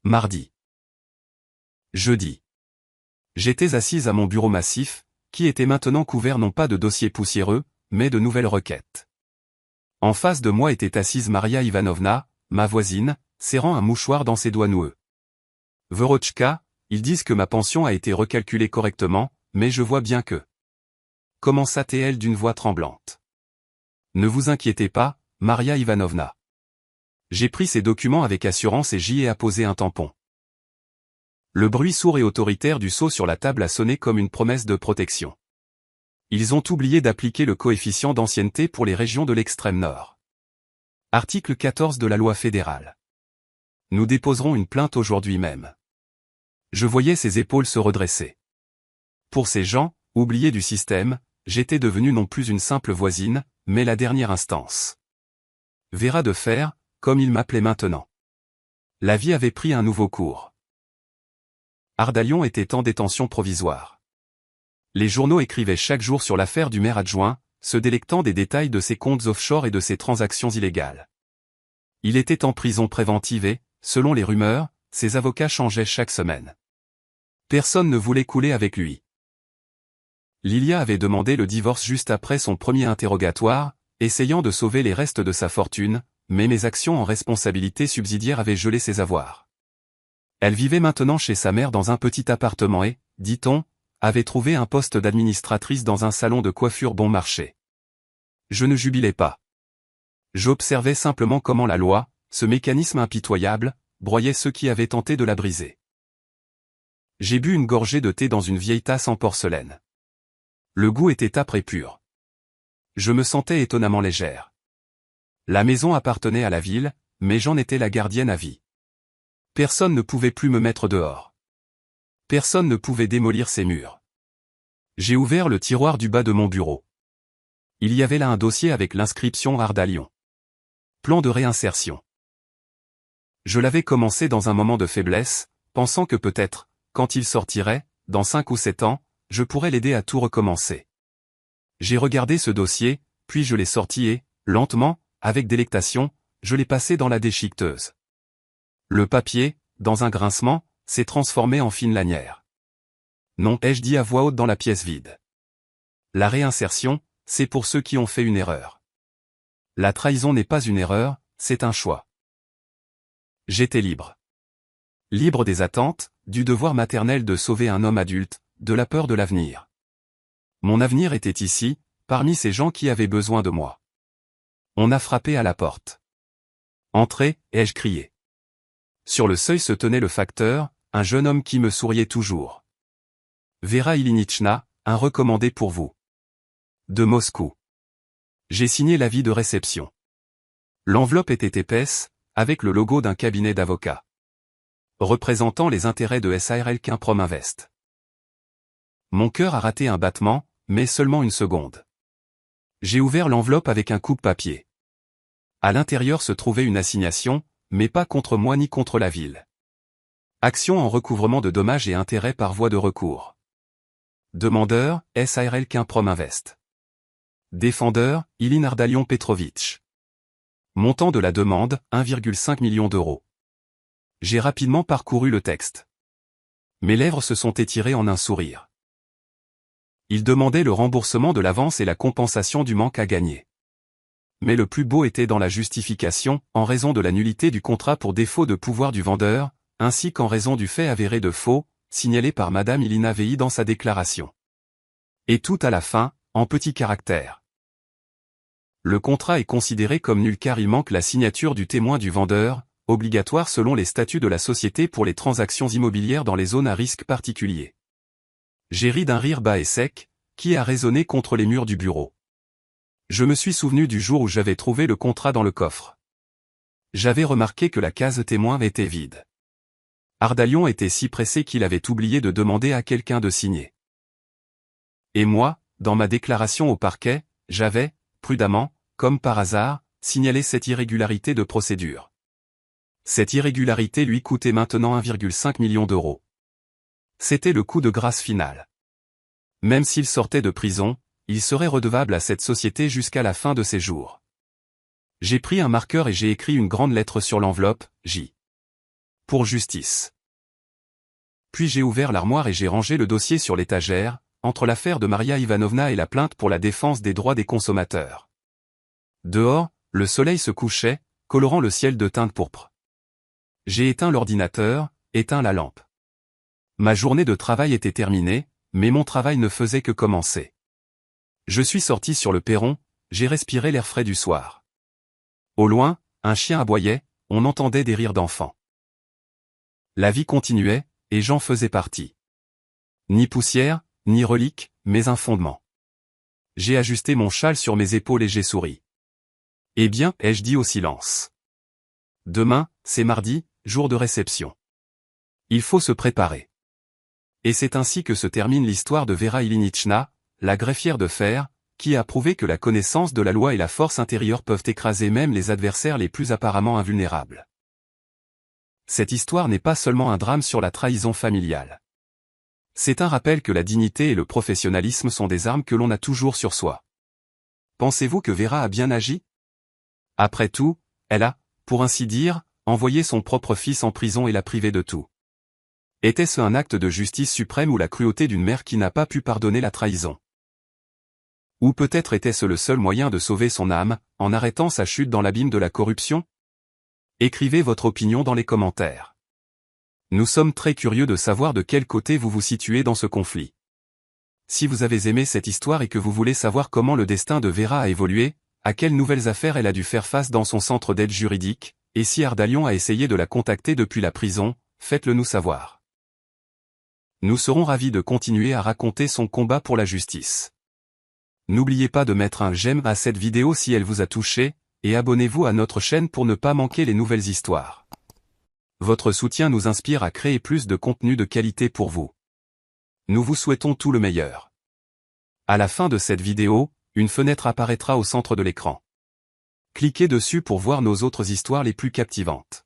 Mardi. Jeudi. J'étais assise à mon bureau massif, qui était maintenant couvert non pas de dossiers poussiéreux, mais de nouvelles requêtes. En face de moi était assise Maria Ivanovna, ma voisine, serrant un mouchoir dans ses doigts noueux. Vorochka, ils disent que ma pension a été recalculée correctement, mais je vois bien que... Commença-t-elle d'une voix tremblante. Ne vous inquiétez pas, Maria Ivanovna. J'ai pris ces documents avec assurance et j'y ai apposé un tampon. Le bruit sourd et autoritaire du seau sur la table a sonné comme une promesse de protection. Ils ont oublié d'appliquer le coefficient d'ancienneté pour les régions de l'extrême nord. Article 14 de la loi fédérale. Nous déposerons une plainte aujourd'hui même. Je voyais ses épaules se redresser. Pour ces gens, oubliés du système, j'étais devenue non plus une simple voisine, mais la dernière instance. Vera de fer, comme il m'appelait maintenant. La vie avait pris un nouveau cours. Ardalion était en détention provisoire. Les journaux écrivaient chaque jour sur l'affaire du maire adjoint, se délectant des détails de ses comptes offshore et de ses transactions illégales. Il était en prison préventive et, selon les rumeurs, ses avocats changeaient chaque semaine. Personne ne voulait couler avec lui. Lilia avait demandé le divorce juste après son premier interrogatoire, essayant de sauver les restes de sa fortune, mais mes actions en responsabilité subsidiaire avaient gelé ses avoirs. Elle vivait maintenant chez sa mère dans un petit appartement et, dit-on, avait trouvé un poste d'administratrice dans un salon de coiffure bon marché. Je ne jubilais pas. J'observais simplement comment la loi, ce mécanisme impitoyable, broyait ceux qui avaient tenté de la briser. J'ai bu une gorgée de thé dans une vieille tasse en porcelaine. Le goût était âpre et pur. Je me sentais étonnamment légère. La maison appartenait à la ville, mais j'en étais la gardienne à vie. Personne ne pouvait plus me mettre dehors. Personne ne pouvait démolir ces murs. J'ai ouvert le tiroir du bas de mon bureau. Il y avait là un dossier avec l'inscription Ardalion. Plan de réinsertion. Je l'avais commencé dans un moment de faiblesse, pensant que peut-être, quand il sortirait, dans 5 ou 7 ans, je pourrais l'aider à tout recommencer. J'ai regardé ce dossier, puis je l'ai sorti et, lentement, avec délectation, je l'ai passé dans la déchiqueteuse. Le papier, dans un grincement, s'est transformé en fine lanière. Non, ai-je dit à voix haute dans la pièce vide. La réinsertion, c'est pour ceux qui ont fait une erreur. La trahison n'est pas une erreur, c'est un choix. J'étais libre. Libre des attentes, du devoir maternel de sauver un homme adulte, de la peur de l'avenir. Mon avenir était ici, parmi ces gens qui avaient besoin de moi. On a frappé à la porte. Entrez, ai-je crié. Sur le seuil se tenait le facteur, un jeune homme qui me souriait toujours. Vera Ilinichna, un recommandé pour vous. De Moscou. J'ai signé l'avis de réception. L'enveloppe était épaisse, avec le logo d'un cabinet d'avocats. Représentant les intérêts de SARL Quimprom Invest. Mon cœur a raté un battement, mais seulement une seconde. J'ai ouvert l'enveloppe avec un coupe-papier. À l'intérieur se trouvait une assignation, mais pas contre moi ni contre la ville. Action en recouvrement de dommages et intérêts par voie de recours. Demandeur, SARL Quimprom Invest. Défendeur, Ilin Ardalion Petrovitch. Montant de la demande, 1,5 million d'euros. J'ai rapidement parcouru le texte. Mes lèvres se sont étirées en un sourire. Il demandait le remboursement de l'avance et la compensation du manque à gagner. Mais le plus beau était dans la justification, en raison de la nullité du contrat pour défaut de pouvoir du vendeur, ainsi qu'en raison du fait avéré de faux, signalé par Madame Ilina Vei dans sa déclaration. Et tout à la fin, en petits caractères. Le contrat est considéré comme nul car il manque la signature du témoin du vendeur, obligatoire selon les statuts de la société pour les transactions immobilières dans les zones à risque particulier. J'ai ri d'un rire bas et sec, qui a résonné contre les murs du bureau. Je me suis souvenu du jour où j'avais trouvé le contrat dans le coffre. J'avais remarqué que la case témoin était vide. Ardalion était si pressé qu'il avait oublié de demander à quelqu'un de signer. Et moi, dans ma déclaration au parquet, j'avais, prudemment, comme par hasard, signalé cette irrégularité de procédure. Cette irrégularité lui coûtait maintenant 1,5 million d'euros. C'était le coup de grâce final. Même s'il sortait de prison, il serait redevable à cette société jusqu'à la fin de ses jours. J'ai pris un marqueur et j'ai écrit une grande lettre sur l'enveloppe, J. Pour justice. Puis j'ai ouvert l'armoire et j'ai rangé le dossier sur l'étagère, entre l'affaire de Maria Ivanovna et la plainte pour la défense des droits des consommateurs. Dehors, le soleil se couchait, colorant le ciel de teinte pourpre. J'ai éteint l'ordinateur, éteint la lampe. Ma journée de travail était terminée, mais mon travail ne faisait que commencer. Je suis sorti sur le perron, j'ai respiré l'air frais du soir. Au loin, un chien aboyait, on entendait des rires d'enfants. La vie continuait, et j'en faisais partie. Ni poussière, ni relique, mais un fondement. J'ai ajusté mon châle sur mes épaules et j'ai souri. Eh bien, ai-je dit au silence. Demain, c'est mardi, jour de réception. Il faut se préparer. Et c'est ainsi que se termine l'histoire de Vera Ilinichna, la greffière de fer, qui a prouvé que la connaissance de la loi et la force intérieure peuvent écraser même les adversaires les plus apparemment invulnérables. Cette histoire n'est pas seulement un drame sur la trahison familiale. C'est un rappel que la dignité et le professionnalisme sont des armes que l'on a toujours sur soi. Pensez-vous que Vera a bien agi? Après tout, elle a, pour ainsi dire, envoyé son propre fils en prison et l'a privé de tout. Était-ce un acte de justice suprême ou la cruauté d'une mère qui n'a pas pu pardonner la trahison? Ou peut-être était-ce le seul moyen de sauver son âme, en arrêtant sa chute dans l'abîme de la corruption? Écrivez votre opinion dans les commentaires. Nous sommes très curieux de savoir de quel côté vous vous situez dans ce conflit. Si vous avez aimé cette histoire et que vous voulez savoir comment le destin de Vera a évolué, à quelles nouvelles affaires elle a dû faire face dans son centre d'aide juridique, Et si Ardalion a essayé de la contacter depuis la prison, faites-le nous savoir. Nous serons ravis de continuer à raconter son combat pour la justice. N'oubliez pas de mettre un j'aime à cette vidéo si elle vous a touché, et abonnez-vous à notre chaîne pour ne pas manquer les nouvelles histoires. Votre soutien nous inspire à créer plus de contenu de qualité pour vous. Nous vous souhaitons tout le meilleur. À la fin de cette vidéo, une fenêtre apparaîtra au centre de l'écran. Cliquez dessus pour voir nos autres histoires les plus captivantes.